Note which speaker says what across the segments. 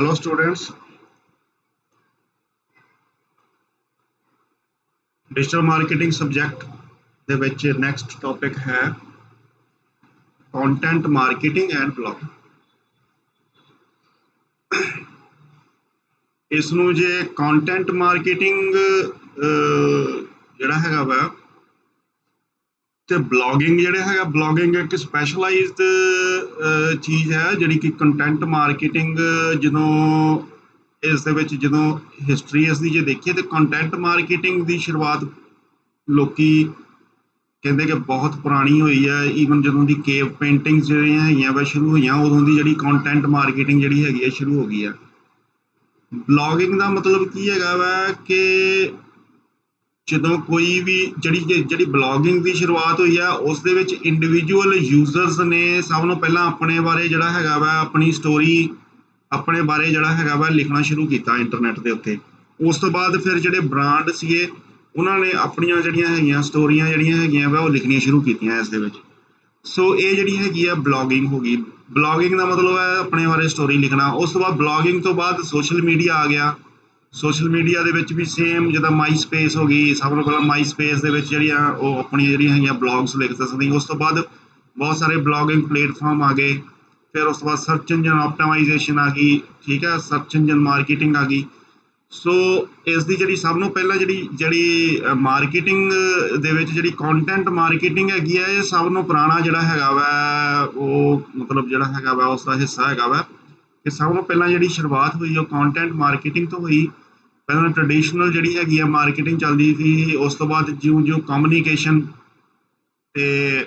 Speaker 1: Hello students, digital marketing subject ਦੇ ਵਿੱਚ next topic ਹੈ content marketing and blog। ਇਸ ਨੂੰ ਜੇ content marketing ਜਿਹੜਾ ਹੈਗਾ ਵਾ ਤੇ blogging ਜਿਹੜਾ ਹੈਗਾ blogging ਇੱਕ specialized ਚੀਜ਼ ਹੈ ਜਿਹੜੀ ਕਿ content marketing ਜਦੋਂ ਇਸ ਦੇ ਵਿੱਚ ਜਦੋਂ ਹਿਸਟਰੀ ਇਸ ਦੀ ਜੇ ਦੇਖੀਏ ਤੇ ਕੰਟੈਂਟ ਮਾਰਕੀਟਿੰਗ ਦੀ ਸ਼ੁਰੂਆਤ ਲੋਕੀ ਕਹਿੰਦੇ ਕਿ ਬਹੁਤ ਪੁਰਾਣੀ ਹੋਈ ਹੈ। ਈਵਨ ਜਦੋਂ ਦੀ ਕੇਵ ਪੇਂਟਿੰਗਸ ਜਿਹੜੀਆਂ ਹੈਗੀਆਂ ਵਾ ਸ਼ੁਰੂ ਹੋਈਆਂ ਉਦੋਂ ਦੀ ਜਿਹੜੀ ਕੰਟੈਂਟ ਮਾਰਕੀਟਿੰਗ ਜਿਹੜੀ ਹੈਗੀ ਹੈ ਸ਼ੁਰੂ ਹੋ ਗਈ ਹੈ। ਬਲੌਗਿੰਗ ਦਾ ਮਤਲਬ ਕੀ ਹੈਗਾ ਵਾ ਕਿ ਜਦੋਂ ਕੋਈ ਵੀ ਜਿਹੜੀ ਬਲੌਗਿੰਗ ਦੀ ਸ਼ੁਰੂਆਤ ਹੋਈ ਆ ਉਸ ਦੇ ਵਿੱਚ ਇੰਡੀਵਿਜੂਅਲ ਯੂਜ਼ਰਸ ਨੇ ਸਭ ਨੂੰ ਪਹਿਲਾਂ ਆਪਣੇ ਬਾਰੇ ਜਿਹੜਾ ਹੈਗਾ ਵਾ ਆਪਣੀ ਸਟੋਰੀ ਆਪਣੇ ਬਾਰੇ ਜਿਹੜਾ ਹੈਗਾ ਵਾ ਲਿਖਣਾ ਸ਼ੁਰੂ ਕੀਤਾ ਇੰਟਰਨੈਟ ਦੇ ਉੱਤੇ। ਉਸ ਤੋਂ ਬਾਅਦ ਫਿਰ ਜਿਹੜੇ ਬ੍ਰਾਂਡ ਸੀਗੇ ਉਹਨਾਂ ਨੇ ਆਪਣੀਆਂ ਜਿਹੜੀਆਂ ਹੈਗੀਆਂ ਸਟੋਰੀਆਂ ਜਿਹੜੀਆਂ ਹੈਗੀਆਂ ਵਾ ਉਹ ਲਿਖਣੀਆਂ ਸ਼ੁਰੂ ਕੀਤੀਆਂ ਇਸ ਦੇ ਵਿੱਚ। ਸੋ ਇਹ ਜਿਹੜੀ ਹੈਗੀ ਆ ਬਲੌਗਿੰਗ ਹੋ ਗਈ। ਬਲੌਗਿੰਗ ਦਾ ਮਤਲਬ ਹੈ ਆਪਣੇ ਬਾਰੇ ਸਟੋਰੀ ਲਿਖਣਾ। ਉਸ ਤੋਂ ਬਾਅਦ ਬਲੌਗਿੰਗ ਤੋਂ ਬਾਅਦ ਸੋਸ਼ਲ ਮੀਡੀਆ ਆ ਗਿਆ। ਸੋਸ਼ਲ ਮੀਡੀਆ ਦੇ ਵਿੱਚ ਵੀ ਸੇਮ ਜਿੱਦਾਂ ਮਾਈ ਸਪੇਸ ਹੋ ਗਈ। ਸਭ ਤੋਂ ਪਹਿਲਾਂ ਮਾਈ ਸਪੇਸ ਦੇ ਵਿੱਚ ਜਿਹੜੀਆਂ ਉਹ ਆਪਣੀਆਂ ਜਿਹੜੀਆਂ ਹੈਗੀਆਂ ਬਲੌਗਸ ਲਿਖ ਸਕਦੀਆਂ। ਉਸ ਤੋਂ ਬਾਅਦ ਬਹੁਤ ਸਾਰੇ ਬਲੌਗਿੰਗ ਪਲੇਟਫਾਰਮ ਆ ਗਏ। ਫਿਰ ਉਸ ਤੋਂ ਬਾਅਦ ਸਰਚ ਇੰਜਨ ਆਪਟੀਮਾਈਜੇਸ਼ਨ ਆ ਗਈ, ਠੀਕ ਹੈ, ਸਰਚ ਇੰਜਨ ਮਾਰਕੀਟਿੰਗ ਆ ਗਈ। ਸੋ ਇਸ ਦੀ ਜਿਹੜੀ ਸਭ ਨੂੰ ਪਹਿਲਾਂ ਜਿਹੜੀ ਮਾਰਕੀਟਿੰਗ ਦੇ ਵਿੱਚ ਜਿਹੜੀ ਕੰਟੈਂਟ ਮਾਰਕੀਟਿੰਗ ਹੈਗੀ ਹੈ ਇਹ ਸਭ ਨੂੰ ਪੁਰਾਣਾ ਜਿਹੜਾ ਹੈਗਾ ਵਾ ਉਹ ਮਤਲਬ ਜਿਹੜਾ ਹੈਗਾ ਵਾ ਉਸ ਦਾ ਹਿੱਸਾ ਹੈਗਾ ਵਾ ਕਿ ਸਭ ਨੂੰ ਪਹਿਲਾਂ ਜਿਹੜੀ ਸ਼ੁਰੂਆਤ ਹੋਈ ਉਹ ਕੰਟੈਂਟ ਮਾਰਕੀਟਿੰਗ ਤੋਂ ਹੋਈ। ਪਹਿਲਾਂ ਟ੍ਰੈਡੀਸ਼ਨਲ ਜਿਹੜੀ ਹੈਗੀ ਆ ਮਾਰਕੀਟਿੰਗ ਚੱਲਦੀ ਸੀ। ਉਸ ਤੋਂ ਬਾਅਦ ਜਿਉਂ ਕਮਿਊਨੀਕੇਸ਼ਨ ਤੇ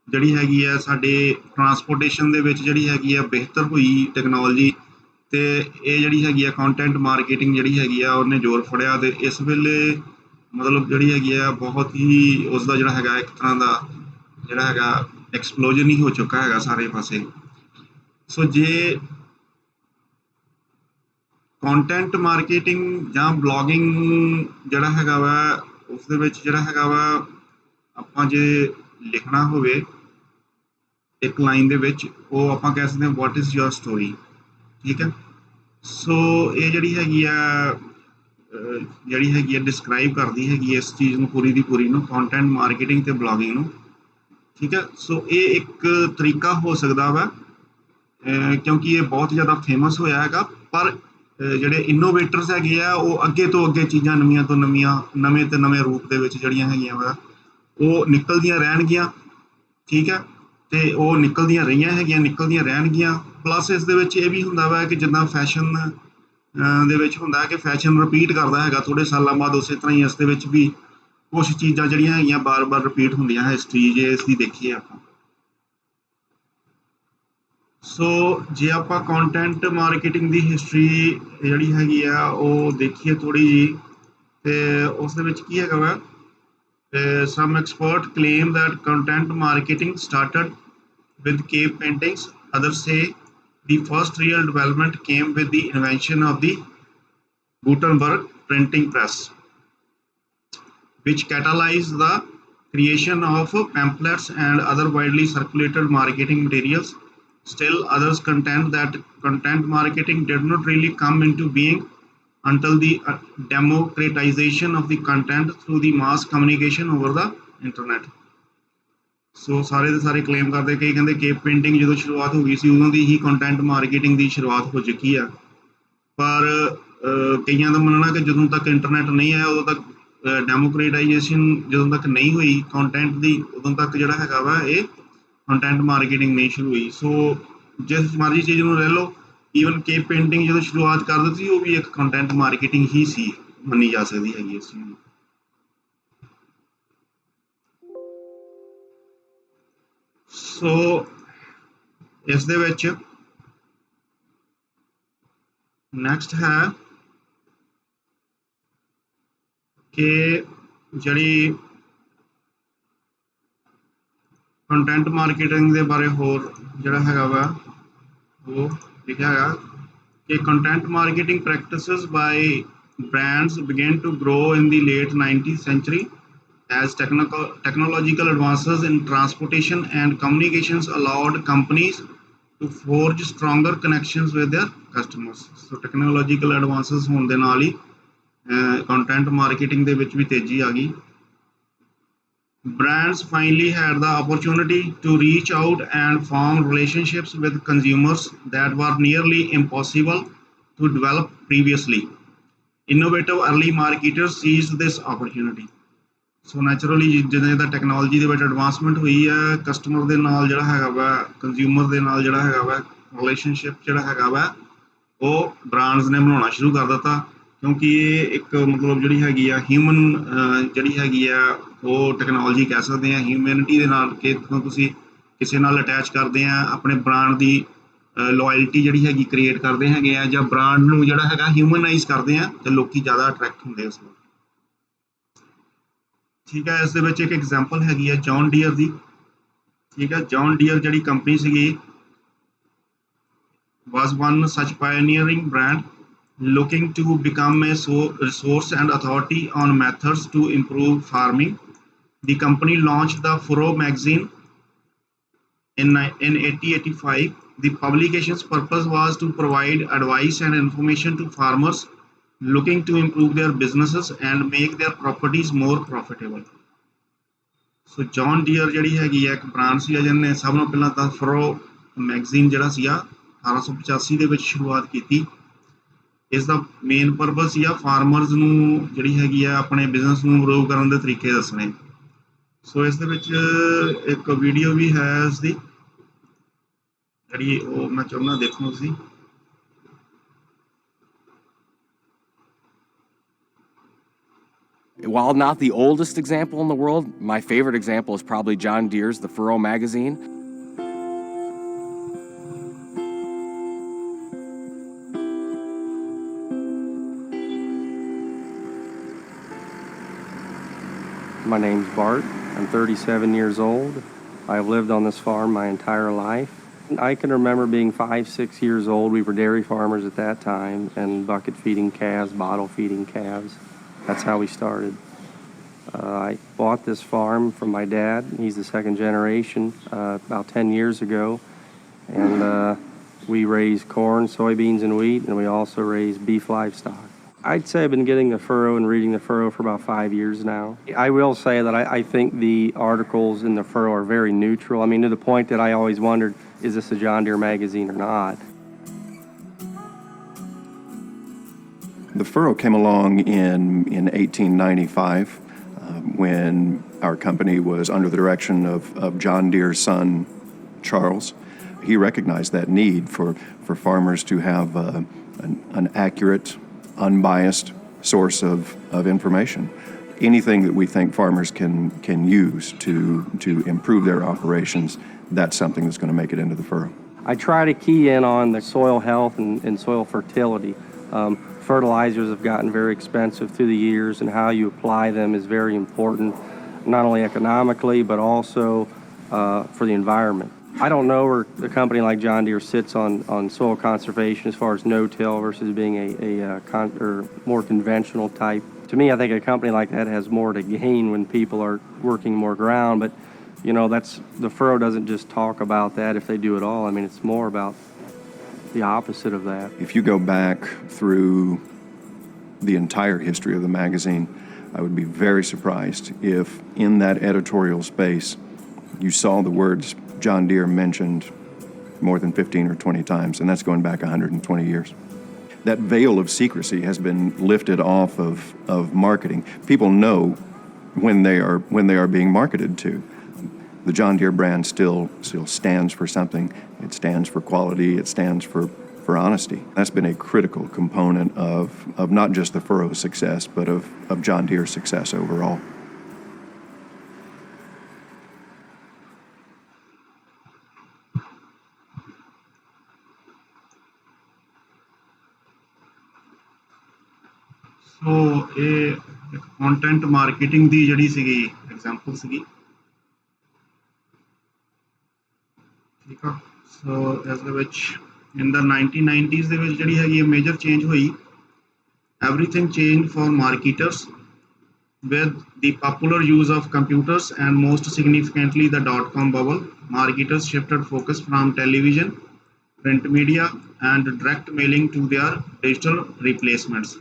Speaker 1: ਜਿਹੜੀ ਹੈਗੀ ਆ ਸਾਡੇ ਟਰਾਂਸਪੋਰਟੇਸ਼ਨ ਦੇ ਵਿੱਚ ਜਿਹੜੀ ਹੈਗੀ ਆ ਬਿਹਤਰ ਹੋਈ ਟੈਕਨੋਲੋਜੀ ਤੇ ਇਹ ਜਿਹੜੀ ਹੈਗੀ ਆ ਕੰਟੈਂਟ ਮਾਰਕੀਟਿੰਗ ਜਿਹੜੀ ਹੈਗੀ ਆ ਉਹਨੇ ਜ਼ੋਰ ਫੜਿਆ ਤੇ ਇਸ ਵੇਲੇ ਮਤਲਬ ਜਿਹੜੀ ਹੈਗੀ ਆ ਬਹੁਤ ਹੀ ਉਸ ਦਾ ਜਿਹੜਾ ਹੈਗਾ ਇੱਕ ਤਰ੍ਹਾਂ ਦਾ ਜਿਹੜਾ ਹੈਗਾ ਐਕਸਪਲੋਜਨ ਹੀ ਹੋ ਚੁੱਕਾ ਹੈਗਾ ਸਾਰੇ ਪਾਸੇ। ਸੋ ਜੇ ਕੰਟੈਂਟ ਮਾਰਕੀਟਿੰਗ ਜਾਂ ਬਲੌਗਿੰਗ ਜਿਹੜਾ ਹੈਗਾ ਵਾ ਉਸ ਦੇ ਵਿੱਚ ਜਿਹੜਾ ਹੈਗਾ ਵਾ ਆਪਾਂ ਜੇ ਲਿਖਣਾ ਹੋਵੇ ਇੱਕ ਲਾਈਨ ਦੇ ਵਿੱਚ ਉਹ ਆਪਾਂ ਕਹਿ ਸਕਦੇ ਹਾਂ ਵਾਟ ਇਜ਼ ਯੋਰ ਸਟੋਰੀ, ਠੀਕ ਹੈ। ਸੋ ਇਹ ਜਿਹੜੀ ਹੈਗੀ ਆ ਡਿਸਕ੍ਰਾਈਬ ਕਰਦੀ ਹੈਗੀ ਇਸ ਚੀਜ਼ ਨੂੰ ਪੂਰੀ ਦੀ ਪੂਰੀ ਨੂੰ ਕੰਟੈਂਟ ਮਾਰਕੀਟਿੰਗ ਤੇ ਬਲੌਗਿੰਗ ਨੂੰ, ਠੀਕ ਹੈ। ਸੋ ਇਹ ਇੱਕ ਤਰੀਕਾ ਹੋ ਸਕਦਾ ਵਾ ਕਿਉਂਕਿ ਇਹ ਬਹੁਤ ਜ਼ਿਆਦਾ ਫੇਮਸ ਹੋਇਆ ਹੈਗਾ। ਪਰ ਜਿਹੜੇ ਇਨੋਵੇਟਰਸ ਹੈਗੇ ਆ ਉਹ ਅੱਗੇ ਤੋਂ ਅੱਗੇ ਚੀਜ਼ਾਂ ਨਵੀਆਂ ਤੋਂ ਨਵੀਆਂ ਨਵੇਂ ਤੋਂ ਨਵੇਂ ਰੂਪ ਦੇ ਵਿੱਚ ਜਿਹੜੀਆਂ ਹੈਗੀਆਂ ਵਾ ਉਹ ਨਿਕਲਦੀਆਂ ਰਹਿਣਗੀਆਂ, ਠੀਕ ਹੈ। ਤੇ ਉਹ ਨਿਕਲਦੀਆਂ ਰਹੀਆਂ ਹੈਗੀਆਂ, ਨਿਕਲਦੀਆਂ ਰਹਿਣਗੀਆਂ। ਪਲੱਸ ਇਸ ਦੇ ਵਿੱਚ ਇਹ ਵੀ ਹੁੰਦਾ ਵਾ ਕਿ ਜਿੱਦਾਂ ਫੈਸ਼ਨ ਦੇ ਵਿੱਚ ਹੁੰਦਾ ਕਿ ਫੈਸ਼ਨ ਰਿਪੀਟ ਕਰਦਾ ਹੈਗਾ ਥੋੜ੍ਹੇ ਸਾਲਾਂ ਬਾਅਦ, ਉਸੇ ਤਰ੍ਹਾਂ ਹੀ ਇਸ ਦੇ ਵਿੱਚ ਵੀ ਕੁਛ ਚੀਜ਼ਾਂ ਜਿਹੜੀਆਂ ਹੈਗੀਆਂ ਬਾਰ-ਬਾਰ ਰਿਪੀਟ ਹੁੰਦੀਆਂ ਹਿਸਟਰੀ ਜੇ ਇਸ ਦੀ ਦੇਖੀਏ ਆਪਾਂ। ਸੋ ਜੇ ਆਪਾਂ ਕੰਟੈਂਟ ਮਾਰਕੀਟਿੰਗ ਦੀ ਹਿਸਟਰੀ ਜਿਹੜੀ ਹੈਗੀ ਆ ਉਹ ਦੇਖੀਏ ਥੋੜ੍ਹੀ ਜਿਹੀ ਤੇ ਉਸ ਦੇ ਵਿੱਚ ਕੀ ਹੈਗਾ ਵਾ some experts claim that content marketing started with cave paintings. Others say the first real development came with the invention of the Gutenberg printing press, which catalyzed the creation of pamphlets and other widely circulated marketing materials. Still, others contend that content marketing did not really come into being until the democratization of the content through the mass communication over the internet. ਸੋ ਸਾਰੇ ਦੇ ਸਾਰੇ claim ਕਰਦੇ, ਕਈ ਕਹਿੰਦੇ cave painting ਜਦੋਂ ਸ਼ੁਰੂਆਤ ਹੋ ਗਈ ਸੀ ਉਦੋਂ ਦੀ ਹੀ ਕੰਟੈਂਟ ਮਾਰਕੀਟਿੰਗ ਦੀ ਸ਼ੁਰੂਆਤ ਹੋ ਚੁੱਕੀ ਆ। ਪਰ ਕਈਆਂ ਦਾ ਮੰਨਣਾ ਕਿ ਜਦੋਂ ਤੱਕ ਇੰਟਰਨੈਟ ਨਹੀਂ ਆਇਆ ਉਦੋਂ ਤੱਕ ਡੈਮੋਕ੍ਰੇਟਾਈਜੇਸ਼ਨ ਜਦੋਂ ਤੱਕ ਨਹੀਂ ਹੋਈ ਕੰਟੈਂਟ ਦੀ ਉਦੋਂ ਤੱਕ ਜਿਹੜਾ ਹੈਗਾ ਵਾ ਇਹ ਕੰਟੈਂਟ ਮਾਰਕੀਟਿੰਗ ਨਹੀਂ ਸ਼ੁਰੂ ਹੋਈ। ਸੋ ਜਿਸ ਮਰਜ਼ੀ ਚੀਜ਼ ਨੂੰ ਲੈ ਲਓ, ਈਵਨ ਕੇਵ ਪੇਂਟਿੰਗ ਜਦੋਂ ਸ਼ੁਰੂਆਤ ਕਰ ਦਿੱਤੀ ਉਹ ਵੀ ਇੱਕ ਕੰਟੈਂਟ ਮਾਰਕੀਟਿੰਗ ਹੀ ਸੀ, ਮੰਨੀ ਜਾ ਸਕਦੀ ਹੈਗੀ ਇਸ ਚੀਜ਼ ਨੂੰ। ਸੋ ਇਸ ਦੇ ਵਿੱਚ ਨੈਕਸਟ ਹੈ ਕਿ ਜਿਹੜੀ ਕੰਟੈਂਟ ਮਾਰਕੀਟਿੰਗ ਦੇ ਬਾਰੇ ਹੋਰ ਜਿਹੜਾ ਹੈਗਾ ਵਾ ਉਹ ਲਿਖਿਆ ਹੈਗਾ ਕਿ content marketing practices by brands began to grow in the late 19th century as technological advances in transportation and communications allowed companies to forge stronger connections with their customers. So technological advances ਹੋਣ ਦੇ ਨਾਲ ਹੀ content marketing ਦੇ ਵਿੱਚ ਵੀ ਤੇਜ਼ੀ ਆ ਗਈ. Brands finally had the opportunity to reach out and form relationships with consumers that were nearly impossible to develop previously. Innovative early marketers seized this opportunity. So naturally ਜਿੱਦਾਂ ਜਿੱਦਾਂ ਟੈਕਨੋਲੋਜੀ ਦੇ ਵਿੱਚ advancement ਹੋਈ ਹੈ, ਕਸਟਮਰ ਦੇ ਨਾਲ ਜਿਹੜਾ ਹੈਗਾ ਵਾ, ਕੰਜ਼ਿਊਮਰ ਦੇ ਨਾਲ ਜਿਹੜਾ ਹੈਗਾ ਵਾ ਰਿਲੇਸ਼ਨਸ਼ਿਪ ਜਿਹੜਾ ਹੈਗਾ ਵਾ, ਉਹ ਬ੍ਰਾਂਡਸ ਨੇ ਬਣਾਉਣਾ ਸ਼ੁਰੂ ਕਰ ਦਿੱਤਾ, ਕਿਉਂਕਿ ਇਹ ਇੱਕ ਮਤਲਬ ਜਿਹੜੀ ਹੈਗੀ ਆ ਹਿਊਮਨ ਜਿਹੜੀ ਹੈਗੀ ਆ ਉਹ ਟੈਕਨੋਲੋਜੀ ਕਹਿ ਸਕਦੇ ਆ, ਹਿਊਮੈਨਿਟੀ ਦੇ ਨਾਲ ਕਿ ਤੁਸੀਂ ਕਿਸੇ ਨਾਲ ਅਟੈਚ ਕਰਦੇ ਆ, ਆਪਣੇ ਬ੍ਰਾਂਡ ਦੀ ਲੋਇਲਟੀ ਜਿਹੜੀ ਹੈਗੀ ਕ੍ਰੀਏਟ ਕਰਦੇ ਹੈਗੇ ਆ, ਜਾਂ ਬ੍ਰਾਂਡ ਨੂੰ ਜਿਹੜਾ ਹੈਗਾ ਹਿਊਮਨਾਈਜ਼ ਕਰਦੇ ਆ, ਤੇ ਲੋਕੀ ਜ਼ਿਆਦਾ ਅਟਰੈਕਟ ਹੁੰਦੇ ਉਸ ਨਾਲ. ਠੀਕ ਹੈ, ਇਸ ਦੇ ਵਿੱਚ ਇੱਕ ਐਗਜ਼ਾਮਪਲ ਹੈਗੀ ਹੈ ਜੌਨ ਡੀਅਰ ਦੀ. ਠੀਕ ਹੈ, ਜੌਨ ਡੀਅਰ ਜਿਹੜੀ ਕੰਪਨੀ ਸੀਗੀ was one such pioneering brand looking to become a resource and authority on methods to improve farming. The company launched the Furrow magazine in 1885. The publication's purpose was to provide advice and information to farmers looking to improve their businesses and make their properties more profitable. So John Deere ਜਿਹੜੀ ਹੈਗੀ ਹੈ ਇੱਕ brand ਸੀਗਾ ਜਿਹਨੇ ਸਭ ਨੂੰ ਪਹਿਲਾਂ ਤਾਂ ਫਰੋ ਮੈਗਜ਼ੀਨ ਜਿਹੜਾ ਸੀਗਾ 1885 ਦੇ ਵਿੱਚ ਸ਼ੁਰੂਆਤ ਕੀਤੀ. ਇਸ ਦਾ ਮੇਨ ਪਰਪਸ ਸੀਗਾ ਫਾਰਮਰਸ ਨੂੰ ਜਿਹੜੀ ਹੈਗੀ ਆ ਆਪਣੇ ਬਿਜ਼ਨਸ ਨੂੰ ਇੰਪਰੂਵ ਕਰਨ ਦੇ ਤਰੀਕੇ ਦੱਸਣੇ. ਸੋ ਇਸ ਦੇ ਵਿੱਚ ਇੱਕ ਵੀਡੀਓ ਵੀ ਹੈ ਇਸ ਦੀ, ਜਿਹੜੀ ਉਹ ਮੈਂ ਚਾਹੁੰਦਾ ਦੇਖੋ ਤੁਸੀਂ.
Speaker 2: While not the oldest example in the world, my favorite example is probably John Deere's The Furrow magazine.
Speaker 3: My name's Bart. I'm 37 years old. I've lived on this farm my entire life. I can remember being 5, 6 years old. We were dairy farmers at that time and bucket feeding calves, bottle feeding calves. That's how we started. I bought this farm from my dad. He's the second generation, about 10 years ago. And we raise corn, soybeans, and wheat, and we also raise beef livestock. I'd say I've been getting the Furrow and reading the Furrow for about 5 years now. I will say that I think the articles in the Furrow are very neutral. I mean, to the point that I always wondered, is this a John Deere magazine or not?
Speaker 4: The Furrow came along in 1895 when our company was under the direction of John Deere's son, Charles. He recognized that need for farmers to have an accurate, unbiased source of information. Anything that we think farmers can use to improve their operations, that's something that's going to make it into the Furrow.
Speaker 3: I try to key in on the soil health and soil fertility. Fertilizers have gotten very expensive through the years, and how you apply them is very important, not only economically, but also for the environment. I don't know where a company like John Deere sits on soil conservation as far as no-till versus being a more conventional type. To me, I think a company like that has more to gain when people are working more ground, but you know, the Furrow doesn't just talk about that if they do it all. I mean, it's more about the opposite of that.
Speaker 4: If you go back through the entire history of the magazine, I would be very surprised if in that editorial space you saw the words John Deere mentioned more than 15 or 20 times, and that's going back 120 years. That veil of secrecy has been lifted off of marketing. People know when they are being marketed to. The John Deere brand still stands for something. It stands for quality. It stands for honesty. That's been a critical component of not just the Furrow's success, but of John Deere's success overall.
Speaker 1: ਸੋ ਇਹ content marketing ਦੀ ਜਿਹੜੀ ਸੀਗੀ example ਸੀਗੀ. ਠੀਕ ਆ, ਸੋ ਇਸ ਦੇ ਵਿੱਚ in the 1990s ਦੇ ਵਿੱਚ ਜਿਹੜੀ ਹੈਗੀ ਮੇਜਰ ਚੇਂਜ ਹੋਈ. Everything changed for marketers with the popular use of computers and most significantly the dot-com bubble. Marketers shifted focus from television print media, and direct mailing to their digital replacements.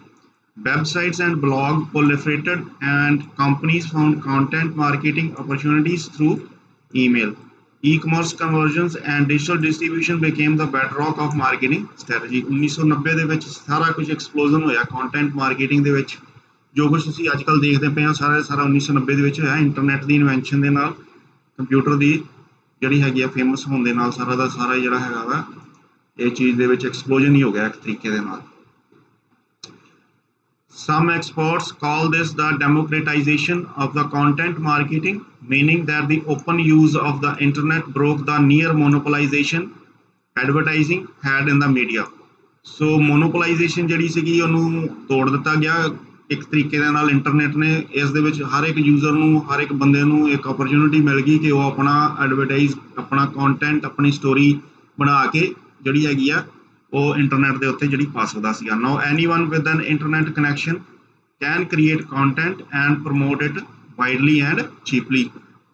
Speaker 1: Websites and blog proliferated, and companies found content marketing opportunities through email. E-commerce conversions and digital distribution became the bedrock of marketing strategy. 1990 ਦੇ ਵਿੱਚ ਸਾਰਾ ਕੁਝ ਐਕਸਪਲੋਜ਼ਨ ਹੋਇਆ content marketing ਦੇ ਵਿੱਚ। ਜੋ ਕੁਝ ਤੁਸੀਂ ਅੱਜ ਕੱਲ੍ਹ ਦੇਖਦੇ ਪਏ ਹੋ ਸਾਰਾ 1990 ਦੇ ਵਿੱਚ ਹੋਇਆ। ਇੰਟਰਨੈਟ ਦੀ ਇਨਵੈਂਸ਼ਨ ਦੇ ਨਾਲ, ਕੰਪਿਊਟਰ ਦੀ ਜਿਹੜੀ ਹੈਗੀ ਆ ਫੇਮਸ ਹੋਣ ਦੇ ਨਾਲ ਸਾਰਾ ਦਾ ਸਾਰਾ ਜਿਹੜਾ ਹੈਗਾ ਵਾ ਇਹ ਚੀਜ਼ ਦੇ ਵਿੱਚ ਐਕਸਪਲੋਜ਼ਨ ਹੀ ਹੋ ਗਿਆ ਇੱਕ ਤਰੀਕੇ ਦੇ ਨਾਲ। Some experts call this the democratization of the content marketing, meaning that the open use of the internet broke the near monopolization advertising had in the media. So monopolization ਜਿਹੜੀ ਸੀਗੀ ਉਹਨੂੰ ਤੋੜ ਦਿੱਤਾ ਗਿਆ ਇੱਕ ਤਰੀਕੇ ਦੇ ਨਾਲ ਇੰਟਰਨੈਟ ਨੇ। ਇਸ ਦੇ ਵਿੱਚ ਹਰ ਇੱਕ ਯੂਜ਼ਰ ਨੂੰ, ਹਰ ਇੱਕ ਬੰਦੇ ਨੂੰ ਇੱਕ ਓਪਰਚੁਨਿਟੀ ਮਿਲ ਗਈ ਕਿ ਉਹ ਆਪਣਾ ਐਡਵਰਟਾਈਜ਼, ਆਪਣਾ ਕੰਟੈਂਟ, ਆਪਣੀ ਸਟੋਰੀ ਬਣਾ ਕੇ ਜਿਹੜੀ ਹੈਗੀ ਆ ਉਹ ਇੰਟਰਨੈਟ ਦੇ ਉੱਤੇ ਜਿਹੜੀ ਪਾ ਸਕਦਾ ਸੀਗਾ। Now anyone with an internet connection can create content and promote it widely and cheaply.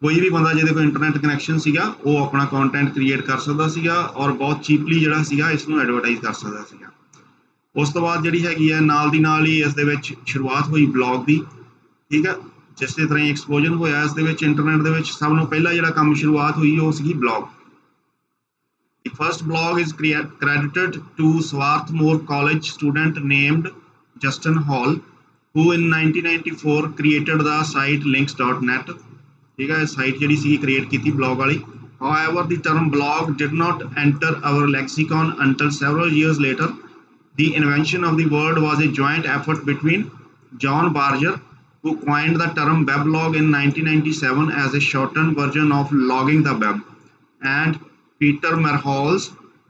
Speaker 1: ਕੋਈ ਵੀ ਬੰਦਾ ਜਿਹਦੇ ਕੋਲ ਇੰਟਰਨੈਟ ਕਨੈਕਸ਼ਨ ਸੀਗਾ ਉਹ ਆਪਣਾ ਕੰਟੈਂਟ ਕ੍ਰੀਏਟ ਕਰ ਸਕਦਾ ਸੀਗਾ ਔਰ ਬਹੁਤ ਚੀਪਲੀ ਜਿਹੜਾ ਸੀਗਾ ਇਸ ਨੂੰ ਐਡਵਰਟਾਈਜ਼ ਕਰ ਸਕਦਾ ਸੀਗਾ। ਉਸ ਤੋਂ ਬਾਅਦ ਜਿਹੜੀ ਹੈਗੀ ਹੈ ਨਾਲ ਦੀ ਨਾਲ ਹੀ ਇਸ ਦੇ ਵਿੱਚ ਸ਼ੁਰੂਆਤ ਹੋਈ ਬਲੌਗ ਦੀ, ਠੀਕ ਹੈ। ਜਿਸ ਦੇ ਤਰ੍ਹਾਂ ਹੀ ਐਕਸਪਲੋਜਨ ਹੋਇਆ ਇਸ ਦੇ ਵਿੱਚ ਇੰਟਰਨੈਟ ਦੇ ਵਿੱਚ ਸਭ ਨੂੰ ਪਹਿਲਾਂ ਜਿਹੜਾ ਕੰਮ ਸ਼ੁਰੂਆਤ ਹੋਈ ਉਹ ਸੀਗੀ blog. The first blog is credited to Swarthmore College student named Justin Hall, who in 1994 created the site links.net. ठीक है, साइट जी सी क्रिएट की ब्लॉग वाली। However, the term blog did not enter our lexicon until several years later. The invention of the word was a joint effort between John Barger, who coined the term weblog in 1997 as a shortened version of logging the web, and Peter Merholz,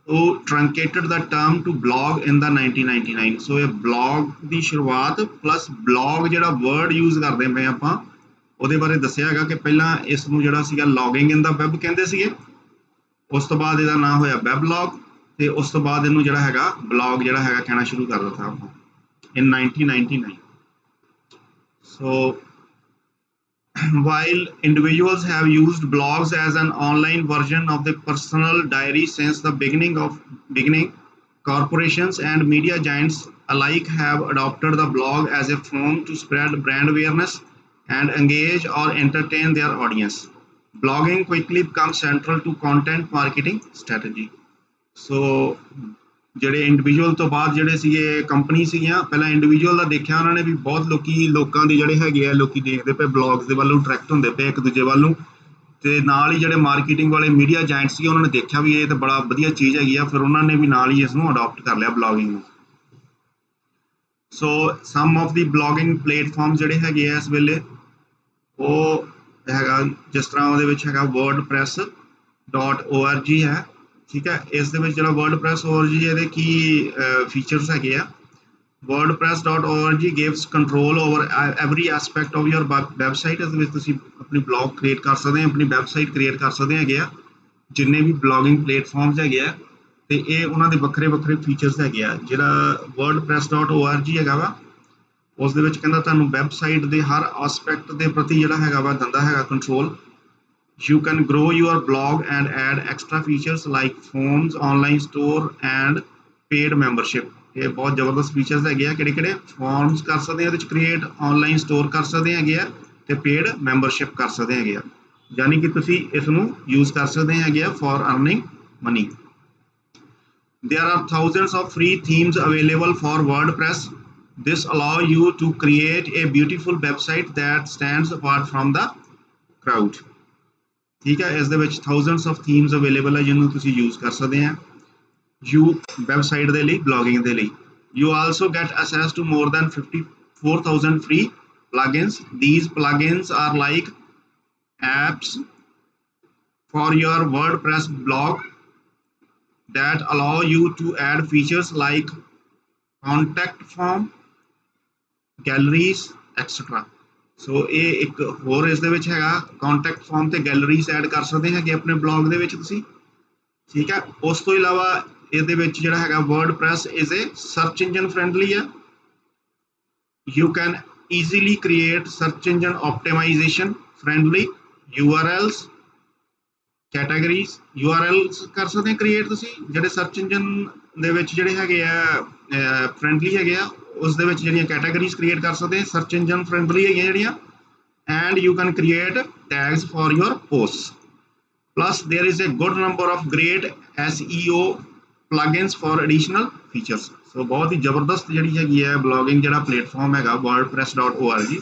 Speaker 1: who truncated the term to blog in the 1999. So ਇਹ blog ਦੀ ਸ਼ੁਰੂਆਤ plus blog ਜਿਹੜਾ word use ਕਰਦੇ ਪਏ ਆਪਾਂ ਉਹਦੇ ਬਾਰੇ ਦੱਸਿਆ ਹੈਗਾ ਕਿ ਪਹਿਲਾਂ ਇਸ ਨੂੰ ਜਿਹੜਾ ਸੀਗਾ logging in the web ਕਹਿੰਦੇ ਸੀਗੇ, ਉਸ ਤੋਂ ਬਾਅਦ ਇਹਦਾ ਨਾਮ ਹੋਇਆ weblog ਤੇ ਉਸ ਤੋਂ ਬਾਅਦ ਇਹਨੂੰ ਜਿਹੜਾ ਹੈਗਾ blog ਜਿਹੜਾ ਹੈਗਾ ਕਹਿਣਾ ਸ਼ੁਰੂ ਕਰ ਦਿੱਤਾ ਆਪਾਂ in 1999. So while individuals have used blogs as an online version of the personal diary since the beginning, corporations and media giants alike have adopted the blog as a form to spread brand awareness and engage or entertain their audience. Blogging quickly becomes central to content marketing strategy. So ਜਿਹੜੇ individual ਤੋਂ ਬਾਅਦ ਜਿਹੜੇ ਸੀਗੇ company ਸੀਗੀਆਂ, ਪਹਿਲਾਂ individual ਦਾ ਦੇਖਿਆ ਉਹਨਾਂ ਨੇ ਵੀ ਬਹੁਤ ਲੋਕਾਂ ਦੇ ਜਿਹੜੇ ਹੈਗੇ ਆ ਲੋਕੀ ਦੇਖਦੇ ਪਏ ਬਲੌਗਸ ਦੇ ਵੱਲੋਂ ਅਟਰੈਕਟ ਹੁੰਦੇ ਪਏ ਇੱਕ ਦੂਜੇ ਵੱਲ ਨੂੰ, ਤੇ ਨਾਲ ਹੀ ਜਿਹੜੇ ਮਾਰਕੀਟਿੰਗ ਵਾਲੇ ਮੀਡੀਆ ਜਾਇੰਟਸ ਸੀ ਉਹਨਾਂ ਨੇ ਦੇਖਿਆ ਵੀ ਇਹ ਤਾਂ ਬੜਾ ਵਧੀਆ ਚੀਜ਼ ਹੈਗੀ ਆ, ਫਿਰ ਉਹਨਾਂ ਨੇ ਵੀ ਨਾਲ ਹੀ ਇਸ ਨੂੰ ਅਡਾਪਟ ਕਰ ਲਿਆ ਬਲੌਗਿੰਗ ਨੂੰ। ਸੋ some of the blogging platform ਜਿਹੜੇ ਹੈਗੇ ਆ ਇਸ ਵੇਲੇ ਉਹ ਹੈਗਾ, ਜਿਸ ਤਰ੍ਹਾਂ ਉਹਦੇ ਵਿੱਚ ਹੈਗਾ wordpress.org ਹੈ, ਠੀਕ ਹੈ। ਇਸ ਦੇ ਵਿੱਚ ਜਿਹੜਾ wordpress.org ਇਹਦੇ ਕੀ ਫੀਚਰਸ ਹੈਗੇ ਆ। wordpress.org gives control over every aspect of your website। ਇਸ ਦੇ ਵਿੱਚ ਤੁਸੀਂ ਆਪਣੀ ਬਲੌਗ ਕ੍ਰੀਏਟ ਕਰ ਸਕਦੇ ਆ, ਆਪਣੀ ਵੈਬਸਾਈਟ ਕ੍ਰੀਏਟ ਕਰ ਸਕਦੇ ਹੈਗੇ ਆ, ਜਿੰਨੇ ਵੀ ਬਲੌਗਿੰਗ ਪਲੇਟਫਾਰਮਸ ਹੈਗੇ ਆ, ਤੇ ਇਹ ਉਹਨਾਂ ਦੇ ਵੱਖਰੇ ਵੱਖਰੇ ਫੀਚਰਸ ਹੈਗੇ ਆ। ਜਿਹੜਾ wordpress.org ਹੈਗਾ ਵਾ ਉਸ ਦੇ ਵਿੱਚ ਕਹਿੰਦਾ ਤੁਹਾਨੂੰ ਵੈਬਸਾਈਟ ਦੇ ਹਰ ਆਸਪੈਕਟ ਦੇ ਪ੍ਰਤੀ ਜਿਹੜਾ ਹੈਗਾ ਵਾ ਦਿੰਦਾ ਹੈਗਾ control. You can grow your blog and add extra features like forms, online store and paid membership। ਇਹ ਬਹੁਤ ਜ਼ਬਰਦਸਤ ਫੀਚਰਸ ਹੈਗੇ ਆ। ਕਿਹੜੇ ਫਾਰਮਸ ਕਰ ਸਕਦੇ ਆ ਉਹਦੇ ਵਿੱਚ ਕ੍ਰੀਏਟ, ਆਨਲਾਈਨ ਸਟੋਰ ਕਰ ਸਕਦੇ ਹੈਗੇ ਆ ਤੇ ਪੇਡ ਮੈਂਬਰਸ਼ਿਪ ਕਰ ਸਕਦੇ ਹੈਗੇ ਆ, ਯਾਨੀ ਕਿ ਤੁਸੀਂ ਇਸ ਨੂੰ ਯੂਜ਼ ਕਰ ਸਕਦੇ ਹੈਗੇ ਆ for earning money. There are thousands of free themes available for WordPress. This allow you to create a beautiful website that stands apart from the crowd। ਠੀਕ ਹੈ, ਇਸ ਦੇ ਵਿੱਚ thousands of themes available ਹੈ ਜਿਹਨੂੰ ਤੁਸੀਂ ਯੂਜ਼ ਕਰ ਸਕਦੇ ਆ ਵੈਬਸਾਈਟ ਦੇ ਲਈ, ਬਲੌਗਿੰਗ ਦੇ ਲਈ। You also get access to more than 54,000 free plugins. These plugins are like apps for your WordPress blog that allow you to add features like contact form, galleries, etc. ਸੋ ਇਹ ਇੱਕ ਹੋਰ ਇਸ ਦੇ ਵਿੱਚ ਹੈਗਾ ਕੰਟੈਕਟ ਫਾਰਮ ਤੇ galleries add ਕਰ ਸਕਦੇ ਹੈਗੇ ਆਪਣੇ ਬਲੌਗ ਦੇ ਵਿੱਚ ਤੁਸੀਂ, ਠੀਕ ਹੈ। ਉਸ ਤੋਂ ਇਲਾਵਾ ਇਹਦੇ ਵਿੱਚ ਜਿਹੜਾ ਹੈਗਾ WordPress is a search engine friendly ਆ। You can easily create search engine optimization friendly URLs categories URLs ਕਰ ਸਕਦੇ ਆ ਕ੍ਰੀਏਟ ਤੁਸੀਂ ਜਿਹੜੇ ਸਰਚ ਇੰਜਨ ਦੇ ਵਿੱਚ ਜਿਹੜੇ ਹੈਗੇ ਆ ਫਰੈਂਡਲੀ ਹੈਗੇ ਆ ਉਸ ਦੇ ਵਿੱਚ ਜਿਹੜੀਆਂ ਕੈਟਾਗਰੀਜ਼ ਕ੍ਰੀਏਟ ਕਰ ਸਕਦੇ ਆ ਸਰਚ ਇੰਜਨ ਫਰੈਂਡਲੀ ਹੈਗੀਆਂ ਜਿਹੜੀਆਂ and you can create tags for your posts. Plus, there is a good number of great SEO plugins for additional features. So बहुत ही ਜ਼ਬਰਦਸਤ ਜਿਹੜੀ ਹੈਗੀ ਹੈ ਬਲੌਗਿੰਗ ਜਿਹੜਾ ਪਲੇਟਫਾਰਮ ਹੈਗਾ wordpress.org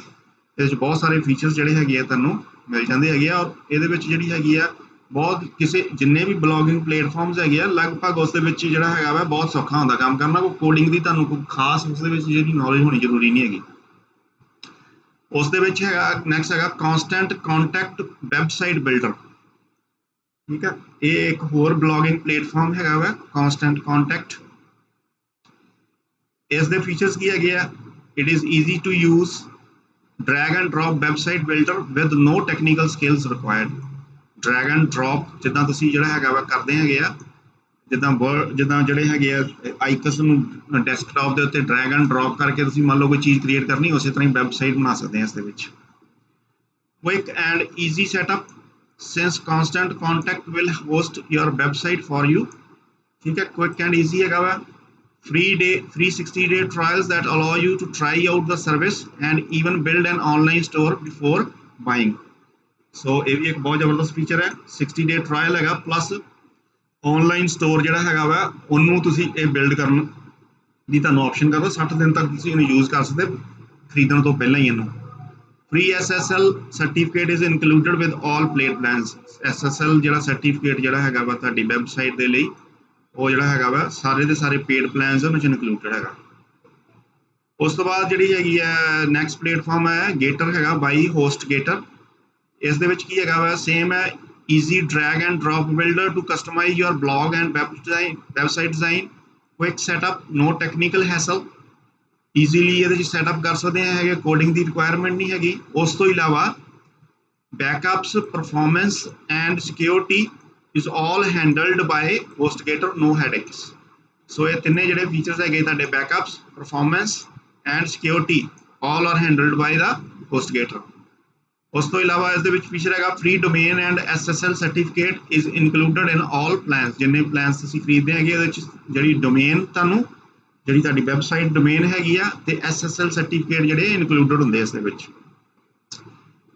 Speaker 1: ਇਹਦੇ ਵਿੱਚ ਬਹੁਤ ਸਾਰੇ ਫੀਚਰਸ ਜਿਹੜੇ ਹੈਗੇ ਆ ਤੁਹਾਨੂੰ ਮਿਲ ਜਾਂਦੇ ਹੈਗੇ ਆ ਔਰ ਇਹਦੇ ਵਿੱਚ ਜਿਹੜੀ ਹੈਗੀ ਆ ਬਹੁਤ ਕਿਸੇ ਜਿੰਨੇ ਵੀ ਬਲੌਗਿੰਗ ਪਲੇਟਫਾਰਮਸ ਹੈਗੇ ਆ ਲਗਭਗ ਉਸ ਦੇ ਵਿੱਚ ਜਿਹੜਾ ਹੈਗਾ ਵਾ ਬਹੁਤ ਸੌਖਾ ਹੁੰਦਾ ਕੰਮ ਕਰਨਾ ਕੋਈ ਕੋਡਿੰਗ ਦੀ ਤੁਹਾਨੂੰ ਕੋਈ ਖਾਸ ਉਸ ਦੇ ਵਿੱਚ ਜਿਹੜੀ ਨੌਲੇਜ ਹੋਣੀ ਜ਼ਰੂਰੀ ਨਹੀਂ ਹੈਗੀ ਉਸ ਦੇ ਵਿੱਚ ਹੈਗਾ ਨੈਕਸਟ ਹੈਗਾ ਕੌਨਸਟੈਂਟ ਕੰਟੈਕਟ ਵੈਬਸਾਈਟ ਬਿਲਡਰ ਠੀਕ ਹੈ ਇਹ ਇੱਕ ਹੋਰ ਬਲੌਗਿੰਗ ਪਲੇਟਫਾਰਮ ਹੈਗਾ ਵਾ ਕੌਨਸਟੈਂਟ ਕੰਟੈਕਟ ਇਸ ਦੇ ਫੀਚਰਸ ਕੀ ਹੈਗੇ ਆ it is easy to use drag and drop website builder with no technical skills required drag and drop ਜਿੱਦਾਂ ਤੁਸੀਂ ਜਿਹੜਾ ਹੈਗਾ ਵਾ ਕਰਦੇ ਹੈਗੇ ਆ ਜਿੱਦਾਂ ਜਿਹੜੇ ਹੈਗੇ ਆ ਆਈਕਨਸ ਨੂੰ ਡੈਸਕਟਾਪ ਦੇ ਉੱਤੇ ਡਰੈਗ ਐਂਡ ਡ੍ਰੌਪ ਕਰਕੇ ਤੁਸੀਂ ਮੰਨ ਲਓ ਕੋਈ ਚੀਜ਼ ਕ੍ਰੀਏਟ ਕਰਨੀ ਉਸੇ ਤਰ੍ਹਾਂ ਹੀ ਵੈਬਸਾਈਟ ਬਣਾ ਸਕਦੇ ਆ ਇਸ ਦੇ ਵਿੱਚ quick and easy setup since Constant Contact will host your website for you ਠੀਕ ਹੈ ਕੁਇਕ ਐਂਡ ਈਜ਼ੀ ਹੈਗਾ ਵਾ free 60-day trials that allow you to try out the service and even build an online store before buying so ਇਹ ਵੀ ਇੱਕ ਬਹੁਤ ਜ਼ਬਰਦਸਤ feature ਹੈ 60-day trial ਹੈਗਾ ਪਲੱਸ ਆਨਲਾਈਨ ਸਟੋਰ ਜਿਹੜਾ ਹੈਗਾ ਵਾ ਉਹਨੂੰ ਤੁਸੀਂ ਇਹ ਬਿਲਡ ਕਰਨ ਦੀ ਤੁਹਾਨੂੰ ਆਪਸ਼ਨ ਕਰਦਾ 60 ਦਿਨ ਤੱਕ ਤੁਸੀਂ ਇਹਨੂੰ ਯੂਜ਼ ਕਰ ਸਕਦੇ ਖਰੀਦਣ ਤੋਂ ਪਹਿਲਾਂ ਹੀ ਇਹਨੂੰ free SSL certificate is included with all paid plans SSL ਜਿਹੜਾ ਸਰਟੀਫਿਕੇਟ ਜਿਹੜਾ ਹੈਗਾ ਵਾ ਤੁਹਾਡੀ ਵੈਬਸਾਈਟ ਦੇ ਲਈ ਉਹ ਜਿਹੜਾ ਹੈਗਾ ਵਾ ਸਾਰੇ ਦੇ ਸਾਰੇ ਪੇਡ ਪਲਾਨਸ ਉਹਨਾਂ 'ਚ ਇਨਕਲੂਡਡ ਹੈਗਾ ਉਸ ਤੋਂ ਬਾਅਦ ਜਿਹੜੀ ਹੈਗੀ ਹੈ ਨੈਕਸਟ ਪਲੇਟਫਾਰਮ ਹੈ ਗੇਟਰ ਹੈਗਾ ਬਾਈ ਹੋਸਟ ਗੇਟਰ ਇਸ ਦੇ ਵਿੱਚ ਕੀ ਹੈਗਾ ਵਾ ਸੇਮ ਹੈ easy drag and drop builder to customize your blog and website design quick setup no technical hassle easily ਇਹਦੇ ਵਿੱਚ ਸੈਟਅਪ ਕਰ ਸਕਦੇ ਹੈਗੇ ਕੋਡਿੰਗ ਦੀ ਰਿਕੁਆਇਰਮੈਂਟ ਨਹੀਂ ਹੈਗੀ ਉਸ ਤੋਂ ਇਲਾਵਾ backups performance and security is all handled by HostGator no headaches so ਇਹ ਤਿੰਨੇ ਜਿਹੜੇ ਫੀਚਰਸ ਹੈਗੇ ਤੁਹਾਡੇ backups performance and security all are handled by the HostGator ਉਸ ਤੋਂ ਇਲਾਵਾ ਇਸ ਦੇ ਵਿੱਚ ਫੀਚਰ ਹੈਗਾ free domain and SSL certificate is included in all plans ਜਿੰਨੇ ਪਲਾਨਸ ਤੁਸੀਂ ਖਰੀਦਦੇ ਹੈਗੇ ਉਹਦੇ ਵਿੱਚ ਜਿਹੜੀ ਡੋਮੇਨ ਤੁਹਾਨੂੰ ਜਿਹੜੀ ਤੁਹਾਡੀ ਵੈਬਸਾਈਟ ਡੋਮੇਨ ਹੈਗੀ ਆ ਤੇ SSL certificate ਜਿਹੜੇ ਇਨਕਲੂਡਡ ਹੁੰਦੇ ਇਸ ਦੇ ਵਿੱਚ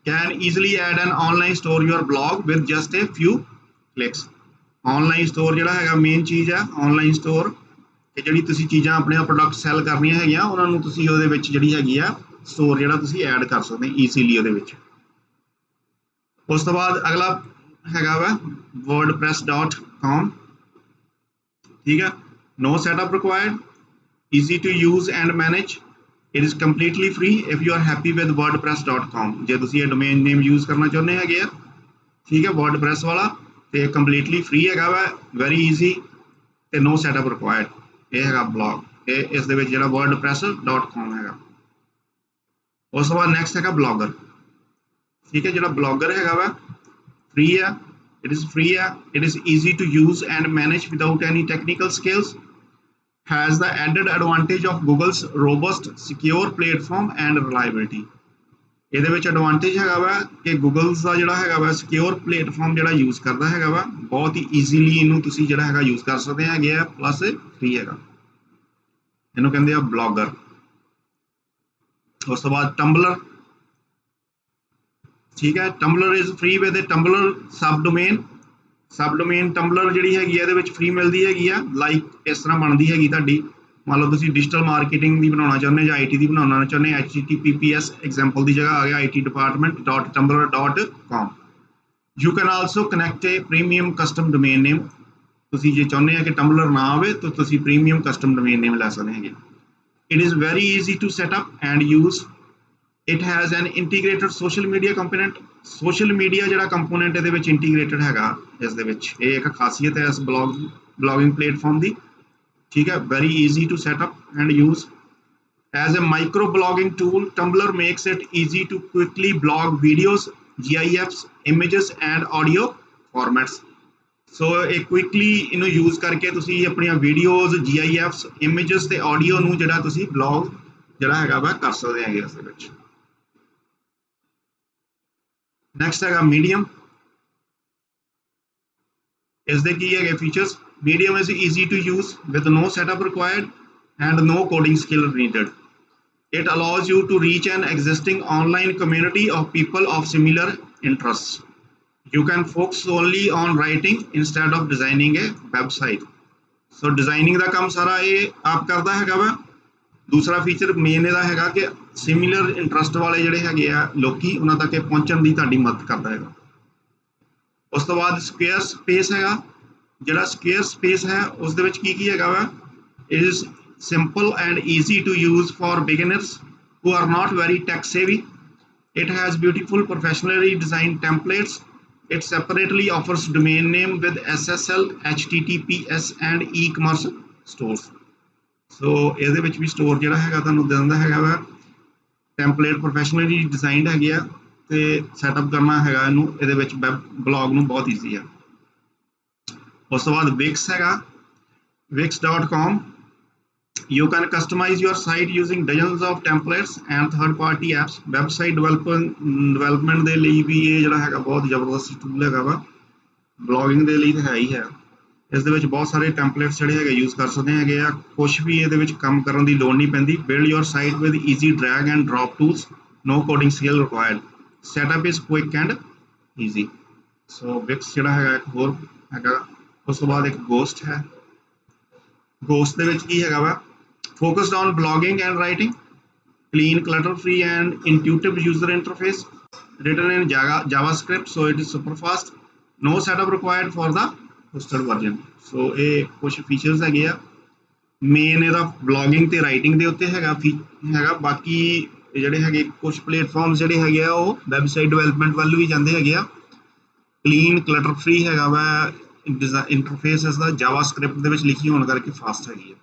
Speaker 1: can easily add an online store your blog with just a few clicks online store ਜਿਹੜਾ ਹੈਗਾ ਮੇਨ ਚੀਜ਼ ਆ online store ਤੇ ਜਿਹੜੀ ਤੁਸੀਂ ਚੀਜ਼ਾਂ ਆਪਣੇ ਪ੍ਰੋਡਕਟ ਸੈਲ ਕਰਨੀਆਂ ਹੈਗੀਆਂ ਉਹਨਾਂ ਨੂੰ ਤੁਸੀਂ ਉਹਦੇ ਵਿੱਚ ਜਿਹੜੀ ਹੈਗੀ ਆ ਸਟੋਰ ਜਿਹੜਾ ਤੁਸੀਂ ਐਡ ਕਰ ਸਕਦੇ ਈਜ਼ੀਲੀ ਉਹਦੇ ਵਿੱਚ ਉਸ ਤੋਂ ਬਾਅਦ ਅਗਲਾ ਹੈਗਾ ਵਾ wordpress.com ਠੀਕ ਹੈ no setup required easy to use and manage it is completely free if you are happy with wordpress.com ਜੇ ਤੁਸੀਂ ਇਹ ਡੋਮੇਨ ਨੇਮ ਯੂਜ਼ ਕਰਨਾ ਚਾਹੁੰਦੇ ਹੈਗੇ ਆ ਠੀਕ ਹੈ wordpress ਵਾਲਾ ਤੇ ਕੰਪਲੀਟਲੀ ਫ੍ਰੀ ਹੈਗਾ ਵਾ ਵੈਰੀ ਈਜ਼ੀ ਤੇ no setup required ਇਹ ਹੈਗਾ ਬਲੌਗ ਇਹ ਇਸ ਦੇ ਵਿੱਚ ਜਿਹੜਾ wordpress.com ਹੈਗਾ ਉਸ ਤੋਂ ਬਾਅਦ ਨੈਕਸਟ ਹੈਗਾ ਬਲੌਗਰ ਠੀਕ ਹੈ ਜਿਹੜਾ ਬਲੌਗਰ ਹੈਗਾ ਵਾ ਫ੍ਰੀ ਆ ਇਟ ਇਜ਼ ਫ੍ਰੀ ਆ it is easy to use and manage without any technical skills has the added advantage of Google's robust secure platform and reliability ਇਹਦੇ ਵਿੱਚ ਐਡਵਾਂਟੇਜ ਹੈਗਾ ਵਾ ਕਿ ਗੂਗਲ ਦਾ ਜਿਹੜਾ ਹੈਗਾ ਵਾ ਸਿਕਿਉਰ ਪਲੇਟਫਾਰਮ ਜਿਹੜਾ ਯੂਜ਼ ਕਰਦਾ ਹੈਗਾ ਵਾ ਬਹੁਤ ਹੀ ਈਜ਼ੀਲੀ ਇਹਨੂੰ ਤੁਸੀਂ ਜਿਹੜਾ ਹੈਗਾ ਯੂਜ਼ ਕਰ ਸਕਦੇ ਹੈਗੇ ਆ ਪਲੱਸ ਫ੍ਰੀ ਹੈਗਾ ਇਹਨੂੰ ਕਹਿੰਦੇ ਆ ਬਲੌਗਰ ਉਸ ਤੋਂ ਬਾਅਦ ਟੰਬਲਰ ਠੀਕ ਹੈ Tumbler is free with Tumbler sub domain Tumbler ਜਿਹੜੀ ਹੈਗੀ ਆ ਇਹਦੇ ਵਿੱਚ ਫ੍ਰੀ ਮਿਲਦੀ ਹੈਗੀ ਆ ਲਾਈਕ ਇਸ ਤਰ੍ਹਾਂ ਬਣਦੀ ਹੈਗੀ ਤੁਹਾਡੀ ਮੰਨ ਲਓ ਤੁਸੀਂ ਡਿਜੀਟਲ ਮਾਰਕੀਟਿੰਗ ਦੀ ਬਣਾਉਣਾ ਚਾਹੁੰਦੇ ਜਾਂ IT ਦੀ ਬਣਾਉਣਾ ਚਾਹੁੰਦੇ https ਐਗਜ਼ਾਮਪਲ ਦੀ ਜਗ੍ਹਾ ਆ ਗਿਆ itdepartment.tumblr.com you can also connect a premium custom domain name ਤੁਸੀਂ ਜੇ ਚਾਹੁੰਦੇ ਆ ਕਿ ਟੰਬਲਰ ਨਾ ਆਵੇ ਤਾਂ ਤੁਸੀਂ ਪ੍ਰੀਮੀਅਮ ਕਸਟਮ ਡੋਮੇਨ ਨੇਮ ਲੈ ਸਕਦੇ ਹੈਗੇ it is very easy to set up and use it has an integrated social media component social media ਜਿਹੜਾ component ਇਹਦੇ ਵਿੱਚ integrated ਹੈਗਾ ਇਸ ਦੇ ਵਿੱਚ ਇਹ ਇੱਕ ਖਾਸੀਅਤ ਹੈ ਇਸ blogging platform ਦੀ ਠੀਕ ਹੈ very easy to set up and use as a micro blogging tool Tumblr makes it easy to quickly blog videos GIFs images and audio formats so ਇਹ quickly ਇਹਨੂੰ use ਕਰਕੇ ਤੁਸੀਂ ਆਪਣੀਆਂ videos GIFs images ਤੇ audio ਨੂੰ ਜਿਹੜਾ ਤੁਸੀਂ blog ਜਿਹੜਾ ਹੈਗਾ ਵਾ ਕਰ ਸਕਦੇ ਹੈਗੇ ਇਸ ਦੇ ਵਿੱਚ Next ਹੈਗਾ Medium ਇਸ ਦੇ ਕੀ ਹੈਗੇ features? Medium is easy to use with no setup required and no coding skill needed. It allows you to reach an existing online community of people of similar interests. You can focus only on writing instead of designing a website. So designing ਦਾ ਕੰਮ ਸਾਰਾ ਇਹ ਆਪ ਕਰਦਾ ਹੈਗਾ ਵਾ। ਦੂਸਰਾ feature main ਇਹਦਾ ਹੈਗਾ ਕਿ ਸਿਮਿਲਰ ਇੰਟਰਸਟ ਵਾਲੇ ਜਿਹੜੇ ਹੈਗੇ ਆ ਲੋਕੀ ਉਹਨਾਂ ਤੱਕ ਪਹੁੰਚਣ ਦੀ ਤੁਹਾਡੀ ਮਦਦ ਕਰਦਾ ਹੈਗਾ। ਉਸ ਤੋਂ ਬਾਅਦ ਸਕੁਅਰ ਸਪੇਸ ਹੈਗਾ। ਜਿਹੜਾ ਸਕੁਅਰ ਸਪੇਸ ਹੈ ਉਸ ਦੇ ਵਿੱਚ ਕੀ ਕੀ ਹੈਗਾ ਵਾ? Is simple and easy to use for beginners who are not very tech savvy. It has beautiful professionally designed templates. It separately offers domain name with SSL, HTTPS and e-commerce stores. So ਇਹਦੇ ਵਿੱਚ ਵੀ store ਜਿਹੜਾ ਹੈਗਾ ਤੁਹਾਨੂੰ ਦੇ ਦਿੰਦਾ ਹੈਗਾ ਵਾ। Template professionally designed ਹੈਗੇ ਆ ਤੇ ਸੈਟਅਪ ਕਰਨਾ ਹੈਗਾ ਇਹਨੂੰ ਇਹਦੇ ਵਿੱਚ ਵੈਬ ਬਲੌਗ ਨੂੰ ਬਹੁਤ ਈਜ਼ੀ ਆ। ਉਸ ਤੋਂ ਬਾਅਦ ਵਿਕਸ ਹੈਗਾ। wix.com. You can customize your site using dozens of templates and third-party apps. Website development ਦੇ ਲਈ ਵੀ ਇਹ ਜਿਹੜਾ ਹੈਗਾ ਬਹੁਤ ਜ਼ਬਰਦਸਤ ਟੂਲ ਹੈਗਾ ਵਾ। ਬਲੌਗਿੰਗ ਦੇ ਲਈ ਤਾਂ ਹੈ ਹੀ ਹੈ। ਇਸ ਦੇ ਵਿੱਚ ਬਹੁਤ ਸਾਰੇ ਟੈਂਪਲੇਟਸ ਜਿਹੜੇ ਹੈਗੇ ਯੂਜ਼ ਕਰ ਸਕਦੇ ਹੈਗੇ ਆ। ਕੁਛ ਵੀ ਇਹਦੇ ਵਿੱਚ ਕੰਮ ਕਰਨ ਦੀ ਲੋੜ ਨਹੀਂ ਪੈਂਦੀ। Build your site with easy drag and drop tools. No coding skill required. Setup is quick and easy. So Wix ਜਿਹੜਾ ਹੈਗਾ ਇੱਕ ਹੋਰ ਹੈਗਾ। ਉਸ ਤੋਂ ਬਾਅਦ ਇੱਕ Ghost ਹੈ। Ghost ਦੇ ਵਿੱਚ ਕੀ ਹੈਗਾ ਵਾ? Focused on blogging and writing, clean, clutter-free and intuitive user interface, written in JavaScript, so it is super fast. No setup required for the hosted version. So ਇਹ ਕੁਛ features ਹੈਗੇ ਆ। ਮੇਨ ਇਹਦਾ blogging ਤੇ writing ਦੇ ਉੱਤੇ ਹੈਗਾ ਬਾਕੀ ਜਿਹੜੇ ਹੈਗੇ ਕੁਛ ਪਲੇਟਫਾਰਮਸ ਜਿਹੜੇ ਹੈਗੇ ਆ ਉਹ ਵੈਬਸਾਈਟ ਡਿਵੈਲਪਮੈਂਟ ਵੱਲ ਵੀ ਜਾਂਦੇ ਹੈਗੇ ਆ। ਕਲੀਨ ਕਲਟਰ ਫ੍ਰੀ ਹੈਗਾ ਵਾ ਇੰਟਰਫੇਸ ਇਸਦਾ ਜਾਵਾਸਕ੍ਰਿਪਟ ਦੇ ਵਿੱਚ ਲਿਖੀ ਹੋਣ ਕਰਕੇ ਫਾਸਟ ਹੈਗੀ ਆ।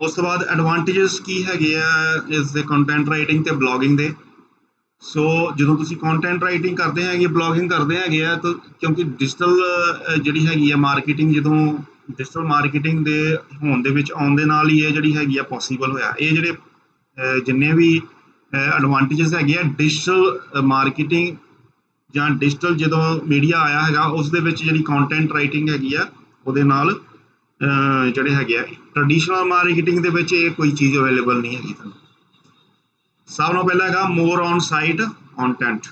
Speaker 1: ਉਸ ਤੋਂ ਬਾਅਦ ਐਡਵਾਂਟੇਜਸ ਕੀ ਹੈਗੇ ਆ ਇਸ ਦੇ ਕੰਟੈਂਟ ਰਾਈਟਿੰਗ ਤੇ ਬਲੌਗਿੰਗ ਦੇ। ਸੋ ਜਦੋਂ ਤੁਸੀਂ ਕੰਟੈਂਟ ਰਾਈਟਿੰਗ ਕਰਦੇ ਹੈਗੇ ਬਲੌਗਿੰਗ ਕਰਦੇ ਹੈਗੇ ਆ ਤਾਂ ਕਿਉਂਕਿ ਡਿਜੀਟਲ ਜਿਹੜੀ ਹੈਗੀ ਆ ਮਾਰਕੀਟਿੰਗ ਜਦੋਂ ਡਿਜੀਟਲ ਮਾਰਕੀਟਿੰਗ ਦੇ ਹੋਣ ਦੇ ਵਿੱਚ ਆਉਣ ਦੇ ਨਾਲ ਹੀ ਇਹ ਜਿਹੜੀ ਹੈਗੀ ਆ ਪੋਸੀਬਲ ਹੋਇਆ। ਇਹ ਜਿਹੜੇ ਜਿੰਨੇ ਵੀ ਐਡਵਾਂਟੇਜਸ ਹੈਗੇ ਆ ਡਿਜੀਟਲ ਮਾਰਕੀਟਿੰਗ ਜਾਂ ਡਿਜੀਟਲ ਜਦੋਂ ਮੀਡੀਆ ਆਇਆ ਹੈਗਾ ਉਸ ਦੇ ਵਿੱਚ ਜਿਹੜੀ ਕੰਟੈਂਟ ਰਾਈਟਿੰਗ ਹੈਗੀ ਆ ਉਹਦੇ ਨਾਲ ਜਿਹੜੇ ਹੈਗੇ ਆ ਟ੍ਰੈਡੀਸ਼ਨਲ ਮਾਰਕੀਟਿੰਗ ਦੇ ਵਿੱਚ ਇਹ ਕੋਈ ਚੀਜ਼ ਅਵੇਲੇਬਲ ਨਹੀਂ ਹੈਗੀ ਤੁਹਾਨੂੰ। ਸਭ ਤੋਂ ਪਹਿਲਾਂ ਹੈਗਾ more on site content.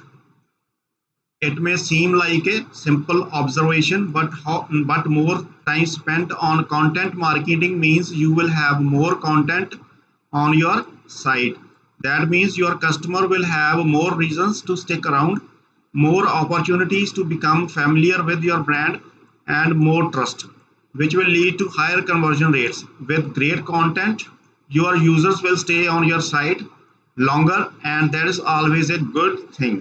Speaker 1: It may seem like a simple observation, but more time spent on content marketing means you will have more content on your site. That means your customer will have more reasons to stick around, more opportunities to become familiar with your brand, and more trust, which will lead to higher conversion rates. With great content, your users will stay on your site longer, and that is always a good thing.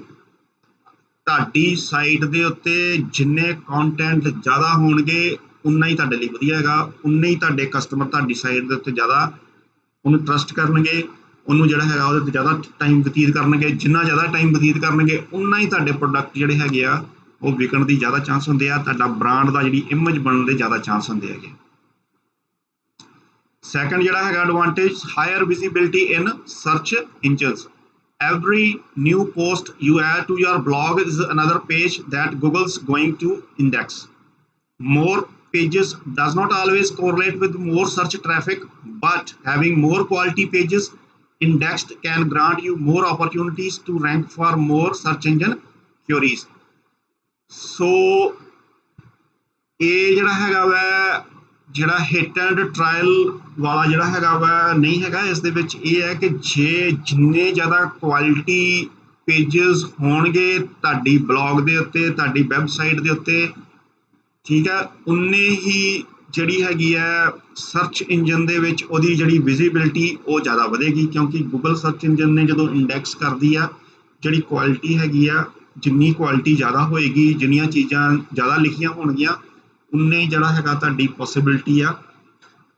Speaker 1: ਤੁਹਾਡੀ site ਦੇ ਉੱਤੇ ਜਿੰਨੇ content ਜ਼ਿਆਦਾ ਹੋਣਗੇ ਉਨਾ ਹੀ ਤੁਹਾਡੇ ਲਈ ਵਧੀਆ ਹੈਗਾ। ਉਨੇ ਹੀ ਤੁਹਾਡੇ ਕਸਟਮਰ ਤੁਹਾਡੀ ਸਾਈਟ ਦੇ ਉੱਤੇ ਜ਼ਿਆਦਾ ਉਹਨੂੰ ਟਰਸਟ ਕਰਨਗੇ, ਉਹਨੂੰ ਜਿਹੜਾ ਹੈਗਾ ਉਹਦੇ 'ਤੇ ਜ਼ਿਆਦਾ ਟਾਈਮ ਬਤੀਤ ਕਰਨਗੇ। ਜਿੰਨਾ ਜ਼ਿਆਦਾ ਟਾਈਮ ਬਤੀਤ ਕਰਨਗੇ ਉਨਾ ਹੀ ਤੁਹਾਡੇ ਪ੍ਰੋਡਕਟ ਜਿਹੜੇ ਹੈਗੇ ਆ ਉਹ ਵਿਕਣ ਦੀ ਜ਼ਿਆਦਾ ਚਾਂਸ ਹੁੰਦੇ ਆ। ਤੁਹਾਡਾ ਬ੍ਰਾਂਡ ਦਾ ਜਿਹੜੀ ਇਮੇਜ ਬਣਨ ਦੇ ਜ਼ਿਆਦਾ ਚਾਂਸ ਹੁੰਦੇ ਹੈਗੇ। ਸੈਕੰਡ ਜਿਹੜਾ ਹੈਗਾ advantage higher visibility in search engines. Every new post you add to your blog is another page that Google's going to index. More pages does not always correlate with more search traffic, but having more quality pages indexed can grant you more opportunities to rank for more search engine queries. So ਇਹ ਜਿਹੜਾ ਹੈਗਾ ਵਾ ਜਿਹੜਾ hit and trial ਵਾਲਾ ਜਿਹੜਾ ਹੈਗਾ ਵਾ ਨਹੀਂ ਹੈਗਾ। ਇਸ ਦੇ ਵਿੱਚ ਇਹ ਹੈ ਕਿ ਜੇ ਜਿੰਨੇ ਜ਼ਿਆਦਾ ਕੁਆਲਿਟੀ ਪੇਜਸ ਹੋਣਗੇ ਤੁਹਾਡੀ ਬਲੌਗ ਦੇ ਉੱਤੇ ਤੁਹਾਡੀ ਵੈਬਸਾਈਟ ਦੇ ਉੱਤੇ ਠੀਕ ਹੈ ਉਨੇ ਹੀ ਜਿਹੜੀ ਹੈਗੀ ਹੈ ਸਰਚ ਇੰਜਨ ਦੇ ਵਿੱਚ ਉਹਦੀ ਜਿਹੜੀ ਵਿਜ਼ੀਬਿਲਿਟੀ ਉਹ ਜ਼ਿਆਦਾ ਵਧੇਗੀ ਕਿਉਂਕਿ ਗੂਗਲ ਸਰਚ ਇੰਜਨ ਨੇ ਜਦੋਂ ਇੰਡੈਕਸ ਕਰਦੀ ਆ ਜਿਹੜੀ ਕੁਆਲਿਟੀ ਹੈਗੀ ਆ ਜਿੰਨੀ ਕੁਆਲਿਟੀ ਜ਼ਿਆਦਾ ਹੋਏਗੀ ਜਿੰਨੀਆਂ ਚੀਜ਼ਾਂ ਜ਼ਿਆਦਾ ਲਿਖੀਆਂ ਹੋਣਗੀਆਂ ਉਨੇ ਹੀ ਜਿਹੜਾ ਹੈਗਾ ਤੁਹਾਡੀ ਪੋਸੀਬਿਲਿਟੀ ਆ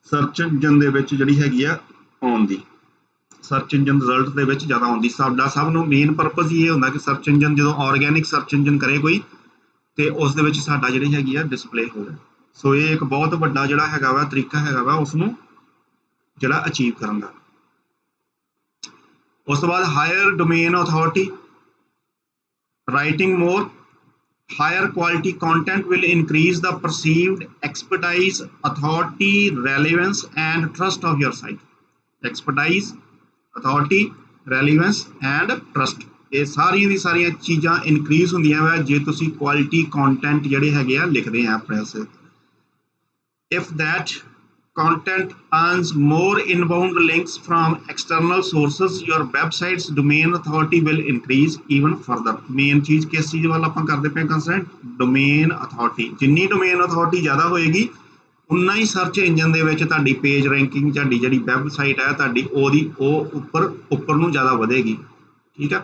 Speaker 1: ਸਰਚ ਇੰਜਨ ਦੇ ਵਿੱਚ ਜਿਹੜੀ ਹੈਗੀ ਆ ਆਉਣ ਦੀ ਸਰਚ ਇੰਜਨ ਰਿਜ਼ਲਟ ਦੇ ਵਿੱਚ ਜ਼ਿਆਦਾ ਆਉਂਦੀ। ਸਾਡਾ ਸਭ ਨੂੰ ਮੇਨ ਪਰਪਸ ਹੀ ਇਹ ਹੁੰਦਾ ਕਿ ਸਰਚ ਇੰਜਨ ਜਦੋਂ ਆਰਗੈਨਿਕ ਸਰਚ ਇੰਜਨ ਕਰੇ ਕੋਈ ਤੇ ਉਸ ਦੇ ਵਿੱਚ ਸਾਡਾ ਜਿਹੜੀ ਹੈਗੀ ਆ ਡਿਸਪਲੇ ਹੋਵੇ। ਸੋ ਇਹ ਇੱਕ ਬਹੁਤ ਵੱਡਾ ਜਿਹੜਾ ਹੈਗਾ ਵਾ ਤਰੀਕਾ ਹੈਗਾ ਵਾ ਉਸਨੂੰ ਜਿਹੜਾ ਅਚੀਵ ਕਰਨ ਦਾ। ਉਸ ਤੋਂ ਬਾਅਦ hire domain authority writing more Higher quality content will increase the perceived expertise, authority, relevance, and trust of your site. Expertise, authority, relevance, and trust. ਇਹ ਸਾਰੀਆਂ ਦੀ ਸਾਰੀਆਂ ਚੀਜ਼ਾਂ ਇਨਕਰੀਜ਼ ਹੁੰਦੀਆਂ ਵਾ ਜੇ ਤੁਸੀਂ ਕੁਆਲਿਟੀ ਕੰਟੈਂਟ ਜਿਹੜੇ ਹੈਗੇ ਆ ਲਿਖਦੇ ਆ ਆਪਣੇ ਵਾਸਤੇ. If that content earns more inbound links from external sources, your website's domain authority will increase even further. Main चीज किस चीज वाल ਆਪਾਂ ਕਰਦੇ ਪਏ ਕੰਸਰਟ domain authority. ਜਿੰਨੀ domain authority ਜ਼ਿਆਦਾ ਹੋਏਗੀ ਉਨਾ ਹੀ ਸਰਚ ਇੰਜਨ ਦੇ ਵਿੱਚ ਤੁਹਾਡੀ ਪੇਜ ਰੈਂਕਿੰਗ ਤੁਹਾਡੀ ਜਿਹੜੀ ਵੈਬਸਾਈਟ ਹੈ ਤੁਹਾਡੀ ਉਹਦੀ ਉਹ ਉੱਪਰ ਨੂੰ ਜ਼ਿਆਦਾ ਵਧੇਗੀ. ਠੀਕ ਹੈ.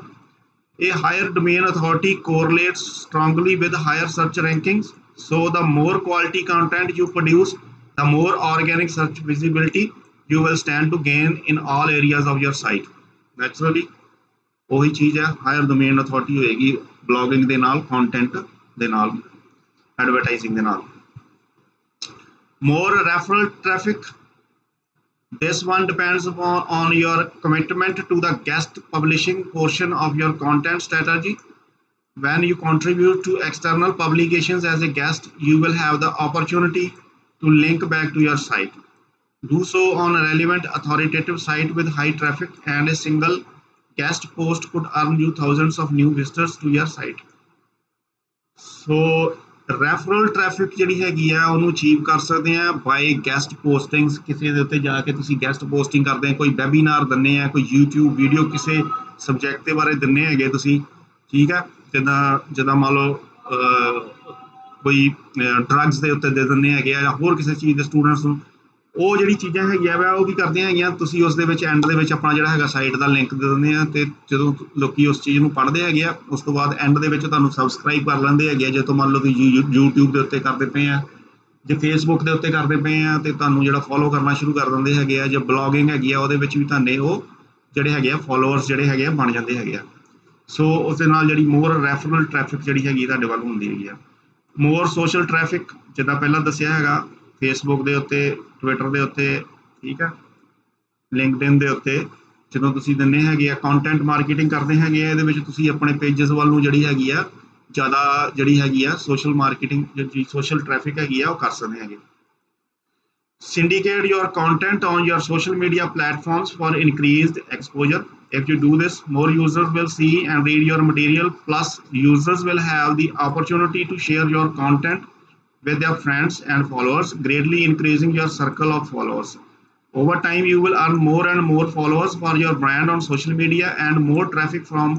Speaker 1: A higher domain authority correlates strongly with higher search rankings. So the more quality content you produce, the more organic search visibility you will stand to gain in all areas of your site. Naturally, ਉਹੀ ਚੀਜ਼ ਹੈ higher domain authority ਹੋਏਗੀ blogging ਦੇ ਨਾਲ, content ਦੇ ਨਾਲ, advertising ਦੇ ਨਾਲ. More referral traffic. This one depends on your commitment to the guest publishing portion of your content strategy. When you contribute to external publications as a guest, you will have the opportunity to link back to your site. Do so on a relevant authoritative site with high traffic, and a single guest post could earn you thousands of new visitors to your site. So referral traffic ਜਿਹੜੀ ਹੈਗੀ ਆ ਉਹਨੂੰ achieve ਕਰ ਸਕਦੇ ਆ ਬਾਈ guest postings. ਕਿਸੇ ਦੇ ਉੱਤੇ ਜਾ ਕੇ ਤੁਸੀਂ ਗੈਸਟ ਪੋਸਟਿੰਗ ਕਰਦੇ ਆ, ਕੋਈ ਵੈਬੀਨਾਰ ਦਿੰਦੇ ਆ, ਕੋਈ YouTube ਵੀਡੀਓ ਕਿਸੇ ਸਬਜੈਕਟ ਦੇ ਬਾਰੇ ਦਿੰਦੇ ਹੈਗੇ ਤੁਸੀਂ. ਠੀਕ ਹੈ. ਜਿੱਦਾਂ ਮੰਨ ਲਓ ਕੋਈ ਡਰੱਗਸ ਦੇ ਉੱਤੇ ਦੇ ਦਿੰਦੇ ਹੈਗੇ ਆ ਜਾਂ ਹੋਰ ਕਿਸੇ ਚੀਜ਼ ਦੇ ਸਟੂਡੈਂਟਸ ਨੂੰ. ਉਹ ਜਿਹੜੀ ਚੀਜ਼ਾਂ ਹੈਗੀਆਂ ਵਾ ਉਹ ਕੀ ਕਰਦੀਆਂ ਹੈਗੀਆਂ ਤੁਸੀਂ ਉਸ ਦੇ ਵਿੱਚ ਐਂਡ ਦੇ ਵਿੱਚ ਆਪਣਾ ਜਿਹੜਾ ਹੈਗਾ ਸਾਈਟ ਦਾ ਲਿੰਕ ਦੇ ਦਿੰਦੇ ਆ ਅਤੇ ਜਦੋਂ ਲੋਕੀ ਉਸ ਚੀਜ਼ ਨੂੰ ਪੜ੍ਹਦੇ ਹੈਗੇ ਆ ਉਸ ਤੋਂ ਬਾਅਦ ਐਂਡ ਦੇ ਵਿੱਚ ਤੁਹਾਨੂੰ ਸਬਸਕ੍ਰਾਈਬ ਕਰ ਲੈਂਦੇ ਹੈਗੇ ਆ. ਜੇ ਤੋਂ ਮੰਨ ਲਓ ਤੁਸੀਂ YouTube ਦੇ ਉੱਤੇ ਕਰਦੇ ਪਏ ਆ, ਜੇ Facebook ਦੇ ਉੱਤੇ ਕਰਦੇ ਪਏ ਆ ਅਤੇ ਤੁਹਾਨੂੰ ਜਿਹੜਾ ਫੋਲੋ ਕਰਨਾ ਸ਼ੁਰੂ ਕਰ ਦਿੰਦੇ ਹੈਗੇ ਆ. ਜੇ ਬਲੌਗਿੰਗ ਹੈਗੀ ਆ ਉਹਦੇ ਵਿੱਚ ਵੀ ਤੁਹਾਡੇ ਉਹ ਜਿਹੜੇ ਹੈਗੇ ਆ ਫੋਲੋਅਰਸ ਜਿਹੜੇ ਹੈਗੇ ਆ ਬਣ ਜਾਂਦੇ ਹੈਗੇ ਆ. ਸੋ ਉਸ ਦੇ ਨਾਲ ਜਿਹੜੀ ਮੋਰ ਰੈਫਰਲ ਟ੍ਰੈਫਿਕ ਜਿਹੜੀ ਹੈਗੀ ਤੁਹਾਡੇ ਵੱਲ ਹੁੰਦੀ ਹੈਗੀ ਆ. ਮੋਰ ਸੋਸ਼ਲ ਟ੍ਰੈਫਿਕ ਜਿੱਦਾਂ ਪਹਿਲਾਂ ਦੱਸਿਆ ਹੈਗਾ ਫੇਸਬੁੱਕ ਦੇ ਉੱਤੇ, ਟਵਿੱਟਰ ਦੇ ਉੱਤੇ, ਠੀਕ ਹੈ, ਲਿੰਕਡਇਨ ਦੇ ਉੱਤੇ ਜਦੋਂ ਤੁਸੀਂ ਦਿੰਦੇ ਹੈਗੇ ਆ ਕੰਟੈਂਟ ਮਾਰਕੀਟਿੰਗ ਕਰਦੇ ਹੈਗੇ ਆ ਇਹਦੇ ਵਿੱਚ ਤੁਸੀਂ ਆਪਣੇ ਪੇਜਸ ਵੱਲ ਨੂੰ ਜਿਹੜੀ ਹੈਗੀ ਆ ਜ਼ਿਆਦਾ ਜਿਹੜੀ ਹੈਗੀ ਆ ਸੋਸ਼ਲ ਮਾਰਕੀਟਿੰਗ ਜਿਹੜੀ ਸੋਸ਼ਲ ਟ੍ਰੈਫਿਕ ਹੈਗੀ ਆ ਉਹ ਕਰ ਸਕਦੇ ਹੈਗੇ. Syndicate your content on your social media platforms for increased exposure. If you do this, more users will see and read your material, plus users will have the opportunity to share your content with their friends and followers, greatly increasing your circle of followers. Over time, you will earn more and more followers for your brand on social media and more traffic from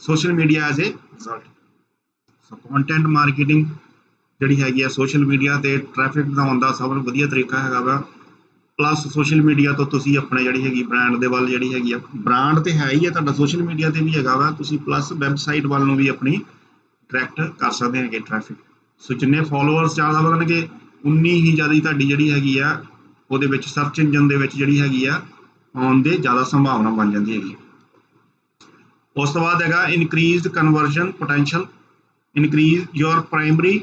Speaker 1: social media as a result. So content marketing ਜਿਹੜੀ ਹੈਗੀ ਆ social media 'ਤੇ traffic ਵਧਾਉਣ ਦਾ ਸਭ ਤੋਂ ਵਧੀਆ ਤਰੀਕਾ ਹੈਗਾ ਵਾ. ਪਲੱਸ ਸੋਸ਼ਲ ਮੀਡੀਆ ਤੋਂ ਤੁਸੀਂ ਆਪਣੇ ਜਿਹੜੀ ਹੈਗੀ ਬ੍ਰਾਂਡ ਦੇ ਵੱਲ ਜਿਹੜੀ ਹੈਗੀ ਆ, ਬ੍ਰਾਂਡ ਤਾਂ ਹੈ ਹੀ ਆ ਤੁਹਾਡਾ ਸੋਸ਼ਲ ਮੀਡੀਆ 'ਤੇ ਵੀ ਹੈਗਾ ਵਾ, ਤੁਸੀਂ ਪਲੱਸ ਵੈਬਸਾਈਟ ਵੱਲ ਨੂੰ ਵੀ ਆਪਣੀ ਡਾਇਰੈਕਟ ਕਰ ਸਕਦੇ ਹੈਗੇ ਟ੍ਰੈਫਿਕ. ਸੋ ਜਿੰਨੇ ਫੋਲੋਅਰਸ ਜ਼ਿਆਦਾ ਵਧਣਗੇ ਉਨੀ ਹੀ ਜ਼ਿਆਦਾ ਤੁਹਾਡੀ ਜਿਹੜੀ ਹੈਗੀ ਆ ਉਹਦੇ ਵਿੱਚ ਸਰਚ ਇੰਜਨ ਦੇ ਵਿੱਚ ਜਿਹੜੀ ਹੈਗੀ ਆ ਆਉਣ ਦੇ ਜ਼ਿਆਦਾ ਸੰਭਾਵਨਾ ਬਣ ਜਾਂਦੀ ਹੈਗੀ. ਉਸ ਤੋਂ ਬਾਅਦ ਹੈਗਾ increased conversion potential. Increase your primary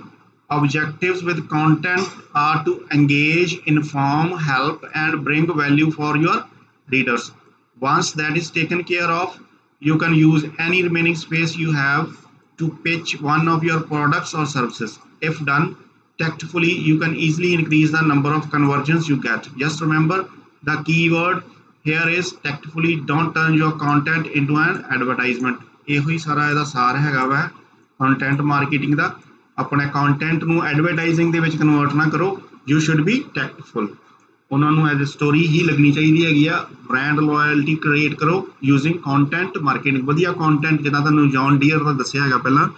Speaker 1: objectives with content are to engage, inform, help, and bring value for your readers. Once that is taken care of, you can use any remaining space you have to pitch one of your products or services. If done tactfully, you can easily increase the number of conversions you get. Just remember, the keyword here is tactfully. Don't turn your content into an advertisement. ਇਹੋ ਹੀ ਸਾਰਾ ਇਹਦਾ ਸਾਰ ਹੈਗਾ ਵਾ content marketing ਦਾ. ਆਪਣੇ content ਨੂੰ advertising ਦੇ ਵਿੱਚ ਕਨਵਰਟ ਨਾ ਕਰੋ. You should be tactful. ਉਹਨਾਂ ਨੂੰ ਐਜ਼ ਅ ਸਟੋਰੀ ਹੀ ਲੱਗਣੀ ਚਾਹੀਦੀ ਹੈਗੀ ਆ. ਬ੍ਰਾਂਡ ਲੋਇਲਟੀ ਕ੍ਰੀਏਟ ਕਰੋ ਯੂਜ਼ਿੰਗ ਕੰਟੈਂਟ ਮਾਰਕੀਟਿੰਗ. ਵਧੀਆ ਕੰਟੈਂਟ ਜਿੱਦਾਂ ਤੁਹਾਨੂੰ ਜੌਨ ਡੀਅਰ ਦਾ ਦੱਸਿਆ ਹੈਗਾ ਪਹਿਲਾਂ,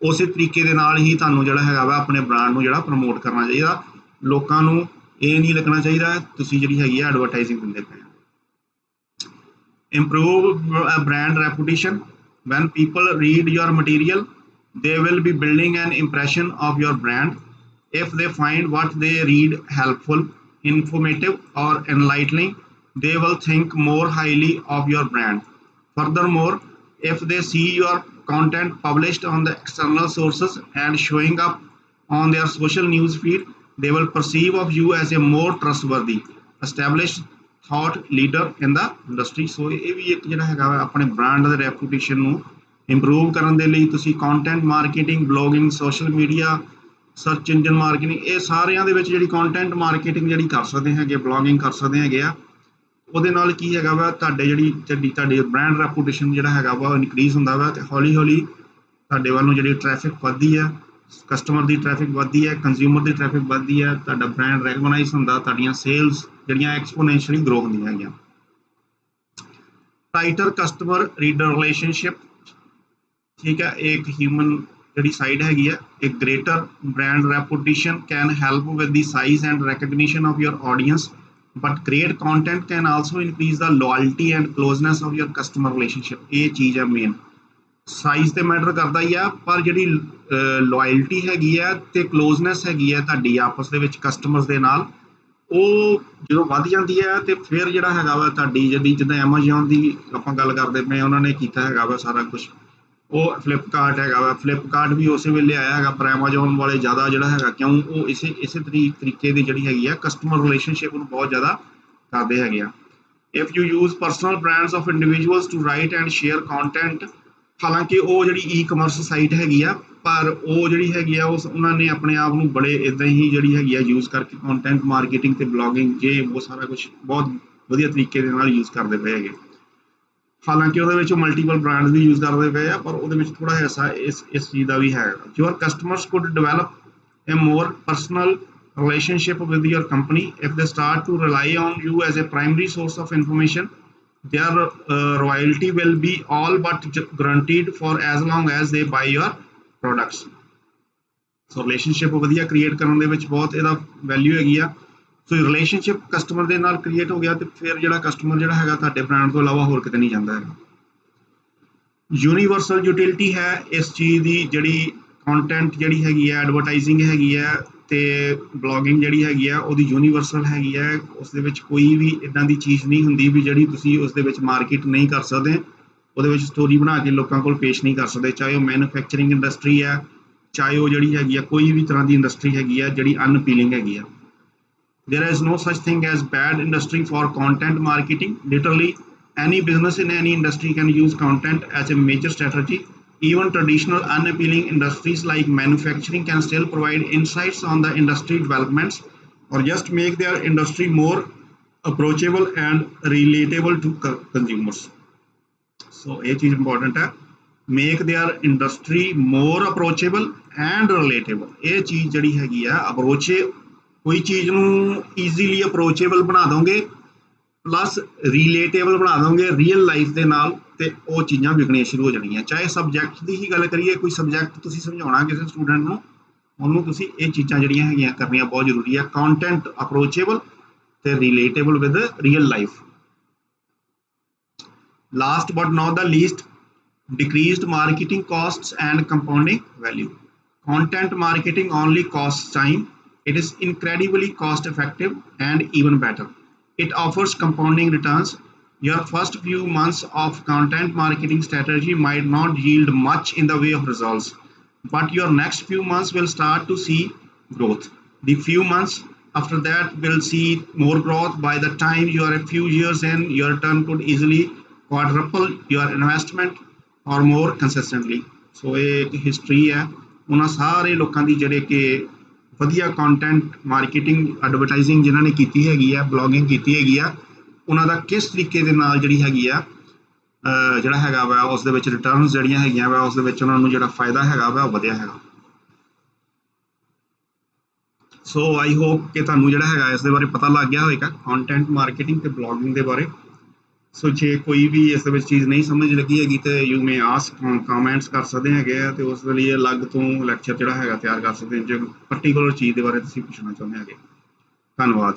Speaker 1: ਉਸੇ ਤਰੀਕੇ ਦੇ ਨਾਲ ਹੀ ਤੁਹਾਨੂੰ ਜਿਹੜਾ ਹੈਗਾ ਵਾ ਆਪਣੇ ਬ੍ਰਾਂਡ ਨੂੰ ਜਿਹੜਾ ਪ੍ਰਮੋਟ ਕਰਨਾ ਚਾਹੀਦਾ. ਲੋਕਾਂ ਨੂੰ ਇਹ ਨਹੀਂ ਲੱਗਣਾ ਚਾਹੀਦਾ ਤੁਸੀਂ ਜਿਹੜੀ ਹੈਗੀ ਆ ਐਡਵਰਟਾਈਜ਼ਿੰਗ ਦਿੰਦੇ ਪਏ. Improve brand reputation. When people read your material, they will be building an impression of your brand. If they find what they read helpful, informative, or enlightening, they will think more highly of your brand. Furthermore, if they see your content published on the external sources and showing up on their social news feed, they will perceive of you as a more trustworthy, established thought leader in the industry. So ਇਹ ਵੀ ਇੱਕ ਜਿਹੜਾ ਹੈਗਾ ਵਾ ਆਪਣੇ brand ਦੇ reputation ਨੂੰ improve ਕਰਨ ਦੇ ਲਈ ਤੁਸੀਂ content marketing, blogging, social media, search engine marketing, ਇਹ ਸਾਰਿਆਂ ਦੇ ਵਿੱਚ ਜਿਹੜੀ ਕੰਟੈਂਟ ਮਾਰਕੀਟਿੰਗ ਜਿਹੜੀ ਕਰ ਸਕਦੇ ਹੈਗੇ, ਬਲੌਗਿੰਗ ਕਰ ਸਕਦੇ ਹੈਗੇ ਆ। ਉਹਦੇ ਨਾਲ ਕੀ ਹੈਗਾ ਵਾ, ਤੁਹਾਡੀ ਬ੍ਰਾਂਡ ਰੈਪੂਟੇਸ਼ਨ ਜਿਹੜਾ ਹੈਗਾ ਵਾ ਉਹ ਇਨਕਰੀਜ਼ ਹੁੰਦਾ ਵਾ, ਤੇ ਹੌਲੀ ਹੌਲੀ ਤੁਹਾਡੇ ਵੱਲ ਨੂੰ ਜਿਹੜੀ ਟ੍ਰੈਫਿਕ ਵੱਧਦੀ ਹੈ, ਕਸਟਮਰ ਦੀ ਟ੍ਰੈਫਿਕ ਵੱਧਦੀ ਹੈ, ਕੰਜ਼ਿਊਮਰ ਦੀ ਟ੍ਰੈਫਿਕ ਵੱਧਦੀ ਹੈ, ਤੁਹਾਡਾ ਬ੍ਰਾਂਡ ਰੈਕਗਨਾਈਜ਼ ਹੁੰਦਾ, ਤੁਹਾਡੀਆਂ ਸੇਲਸ ਜਿਹੜੀਆਂ ਐਕਸਪੋਨੈਂਸ਼ੀਅਲੀ ਗਰੋ ਹੁੰਦੀਆਂ ਹੈਗੀਆਂ। ਟਾਈਟਰ ਕਸਟਮਰ ਰੀਡਰ ਰਿਲੇਸ਼ਨਸ਼ਿਪ, ਠੀਕ ਹੈ, ਇੱਕ ਹਿਊਮਨ ਜਿਹੜੀ ਸਾਈਡ ਹੈਗੀ ਹੈ। ਇੱਕ greater brand reputation can help with the size and recognition of your audience, but great content can also increase the loyalty and closeness of your customer relationship। ਇਹ ਚੀਜ਼ ਹੈ ਮੇਨ। ਸਾਈਜ਼ ਤੇ matter ਕਰਦਾ ਹੀ ਆ, ਪਰ ਜਿਹੜੀ ਲੋਇਲਟੀ ਹੈਗੀ ਹੈ ਤੇ ਕਲੋਜ਼ਨੈਸ ਹੈਗੀ ਹੈ ਤੁਹਾਡੀ ਆਪਸ ਦੇ ਵਿੱਚ ਕਸਟਮਰਸ ਦੇ ਨਾਲ, ਉਹ ਜਦੋਂ ਵੱਧ ਜਾਂਦੀ ਹੈ ਤੇ ਫਿਰ ਜਿਹੜਾ ਹੈਗਾ ਵਾ ਤੁਹਾਡੀ ਜਿੱਦਾਂ ਐਮਾਜ਼ੋਨ ਦੀ ਆਪਾਂ ਗੱਲ ਕਰਦੇ ਪਏ, ਉਹਨਾਂ ਨੇ ਕੀਤਾ ਹੈਗਾ ਵਾ ਸਾਰਾ ਕੁਛ। ਉਹ ਫਲਿੱਪਕਾਰਟ ਹੈਗਾ ਵਾ, ਫਲਿੱਪਕਾਰਟ ਵੀ ਉਸੇ ਵੇਲੇ ਆਇਆ ਹੈਗਾ, ਪਰ ਐਮਾਜ਼ੋਨ ਵਾਲੇ ਜ਼ਿਆਦਾ ਜਿਹੜਾ ਹੈਗਾ, ਕਿਉਂ ਉਹ ਇਸੇ ਤਰੀਕੇ ਦੀ ਜਿਹੜੀ ਹੈਗੀ ਆ ਕਸਟਮਰ ਰਿਲੇਸ਼ਨਸ਼ਿਪ ਨੂੰ ਬਹੁਤ ਜ਼ਿਆਦਾ ਕਰਦੇ ਹੈਗੇ ਆ। If you use personal brands of individuals to write and share content, ਹਾਲਾਂਕਿ ਉਹ ਜਿਹੜੀ ਈ-ਕਮਰਸ ਸਾਈਟ ਹੈਗੀ ਆ, ਪਰ ਉਹ ਜਿਹੜੀ ਹੈਗੀ ਆ ਉਹਨਾਂ ਨੇ ਆਪਣੇ ਆਪ ਨੂੰ ਬੜੇ ਇੱਦਾਂ ਹੀ ਜਿਹੜੀ ਹੈਗੀ ਆ ਯੂਜ਼ ਕਰਕੇ ਕੰਟੈਂਟ ਮਾਰਕੀਟਿੰਗ ਤੇ ਬਲੌਗਿੰਗ ਉਹ ਸਾਰਾ ਕੁਛ ਬਹੁਤ ਵਧੀਆ ਤਰੀਕੇ ਦੇ ਨਾਲ ਯੂਜ਼ ਕਰਦੇ ਪਏ ਹੈਗੇ। ਹਾਲਾਂਕਿ ਉਹਦੇ ਵਿੱਚ ਮਲਟੀਪਲ ਬ੍ਰਾਂਡਸ ਵੀ ਯੂਜ਼ ਕਰਦੇ ਪਏ ਆ, ਪਰ ਉਹਦੇ ਵਿੱਚ ਥੋੜਾ ਹਿੱਸਾ ਇਸ ਚੀਜ਼ ਦਾ ਵੀ ਹੈਗਾ। Your customers could develop A more personal relationship with your company if they start to rely on you as a primary source of information. Their royalty will be all but guaranteed for as long as they buy your products. So relationship ਵਧੀਆ create ਕਰਨ ਦੇ ਵਿੱਚ ਬਹੁਤ ਇਹਦਾ value ਹੈਗੀ ਆ। ਸੋ relationship customer ਦੇ ਨਾਲ ਕ੍ਰੀਏਟ ਹੋ ਗਿਆ ਤੇ ਫਿਰ ਜਿਹੜਾ ਕਸਟਮਰ ਜਿਹੜਾ ਹੈਗਾ ਤੁਹਾਡੇ ਬ੍ਰਾਂਡ ਤੋਂ ਇਲਾਵਾ ਹੋਰ ਕਿਤੇ ਨਹੀਂ ਜਾਂਦਾ ਹੈਗਾ। ਯੂਨੀਵਰਸਲ ਯੂਟਿਲਿਟੀ ਹੈ ਇਸ ਚੀਜ਼ ਦੀ, ਜਿਹੜੀ ਕੰਟੈਂਟ ਜਿਹੜੀ ਹੈਗੀ ਹੈ, ਐਡਵਰਟਾਈਜ਼ਿੰਗ ਹੈਗੀ ਹੈ ਤੇ ਬਲੌਗਿੰਗ ਜਿਹੜੀ ਹੈਗੀ ਆ, ਉਹਦੀ ਯੂਨੀਵਰਸਲ ਹੈਗੀ ਹੈ। ਉਸ ਦੇ ਵਿੱਚ ਕੋਈ ਵੀ ਇੱਦਾਂ ਦੀ ਚੀਜ਼ ਨਹੀਂ ਹੁੰਦੀ ਵੀ ਜਿਹੜੀ ਤੁਸੀਂ ਉਸ ਦੇ ਵਿੱਚ ਮਾਰਕੀਟ ਨਹੀਂ ਕਰ ਸਕਦੇ, ਉਹਦੇ ਵਿੱਚ ਸਟੋਰੀ ਬਣਾ ਕੇ ਲੋਕਾਂ ਕੋਲ ਪੇਸ਼ ਨਹੀਂ ਕਰ ਸਕਦੇ। ਚਾਹੇ ਉਹ ਮੈਨੂਫੈਕਚਰਿੰਗ ਇੰਡਸਟਰੀ ਹੈ, ਚਾਹੇ ਉਹ ਜਿਹੜੀ ਹੈਗੀ ਆ ਕੋਈ ਵੀ ਤਰ੍ਹਾਂ ਦੀ ਇੰਡਸਟਰੀ ਹੈਗੀ ਆ ਜਿਹੜੀ ਅਨਅਪੀਲਿੰਗ ਹੈਗੀ ਆ। There is no such thing as bad industry for content marketing. Literally, any business in any industry can use content as a major strategy. Even traditional unappealing industries like manufacturing can still provide insights on the industry developments or just make their industry more approachable and relatable to consumers. So, a चीज important है, make their industry more approachable and relatable. ये चीज जड़ी हैगी है, approach ਕੋਈ ਚੀਜ਼ ਨੂੰ ਈਜ਼ੀਲੀ ਅਪਰੋਚੇਬਲ ਬਣਾ ਦੋਗੇ ਪਲੱਸ ਰੀਲੇਟੇਬਲ ਬਣਾ ਦੋਗੇ ਰੀਅਲ ਲਾਈਫ ਦੇ ਨਾਲ, ਤੇ ਉਹ ਚੀਜ਼ਾਂ ਵਿਕਣੀਆਂ ਸ਼ੁਰੂ ਹੋ ਜਾਣਗੀਆਂ। ਚਾਹੇ ਸਬਜੈਕਟ ਦੀ ਹੀ ਗੱਲ ਕਰੀਏ, ਕੋਈ ਸਬਜੈਕਟ ਤੁਸੀਂ ਸਮਝਾਉਣਾ ਕਿਸੇ ਸਟੂਡੈਂਟ ਨੂੰ, ਉਹਨੂੰ ਤੁਸੀਂ ਇਹ ਚੀਜ਼ਾਂ ਜਿਹੜੀਆਂ ਹੈਗੀਆਂ ਕਰਨੀਆਂ ਬਹੁਤ ਜ਼ਰੂਰੀ ਹੈ। ਕੰਟੈਂਟ ਅਪਰੋਚੇਬਲ ਤੇ relatable with real life. Last but not the least, decreased marketing costs and compounding value. Content marketing only costs time. It is incredibly cost effective and even better. It offers compounding returns. Your first few months of content marketing strategy might not yield much in the way of results, but your next few months will start to see growth. The few months after that will see more growth. By the time you are a few years in, your return could easily quadruple your investment or more consistently. So ਇਹ history ਹੈ ਉਹਨਾਂ ਸਾਰੇ ਲੋਕਾਂ ਦੀ ਜਿਹੜੇ ਕਿ ਵਧੀਆ content marketing advertising ਜਿਨ੍ਹਾਂ ਨੇ ਕੀਤੀ ਹੈਗੀ ਆ, ਬਲੌਗਿੰਗ ਕੀਤੀ ਹੈਗੀ ਆ, ਉਹਨਾਂ ਦਾ ਕਿਸ ਤਰੀਕੇ ਦੇ ਨਾਲ ਜਿਹੜੀ ਹੈਗੀ ਆ ਜਿਹੜਾ ਹੈਗਾ ਵਾ ਉਸ ਦੇ ਵਿੱਚ ਰਿਟਰਨਸ ਜਿਹੜੀਆਂ ਹੈਗੀਆਂ ਵਾ ਉਸ ਦੇ ਵਿੱਚ ਉਹਨਾਂ ਨੂੰ ਜਿਹੜਾ ਫਾਇਦਾ ਹੈਗਾ ਵਾ ਉਹ ਵਧਿਆ ਹੈਗਾ। ਸੋ ਆਈ ਹੋਪ ਕਿ ਤੁਹਾਨੂੰ ਜਿਹੜਾ ਹੈਗਾ ਇਸ ਦੇ ਬਾਰੇ ਪਤਾ ਲੱਗ ਗਿਆ ਹੋਵੇਗਾ ਕੰਟੈਂਟ ਮਾਰਕੀਟਿੰਗ ਤੇ ਬਲੌਗਿੰਗ ਦੇ ਬਾਰੇ। ਸੋ ਜੇ ਕੋਈ ਵੀ ਇਸ ਦੇ ਵਿੱਚ ਚੀਜ਼ ਨਹੀਂ ਸਮਝ ਲੱਗੀ ਹੈਗੀ ਤੇ ਯੂ ਮੇ ਆਸਕ, ਕਮੈਂਟਸ ਕਰ ਸਕਦੇ ਹੈਗੇ ਆ, ਤੇ ਉਸ ਦੇ ਲਈ ਅਲੱਗ ਤੋਂ ਲੈਕਚਰ ਜਿਹੜਾ ਹੈਗਾ ਤਿਆਰ ਕਰ ਸਕਦੇ ਜੇ ਪਰਟੀਕੂਲਰ ਚੀਜ਼ ਦੇ ਬਾਰੇ ਤੁਸੀਂ ਪੁੱਛਣਾ ਚਾਹੁੰਦੇ ਹੈਗੇ। ਧੰਨਵਾਦ।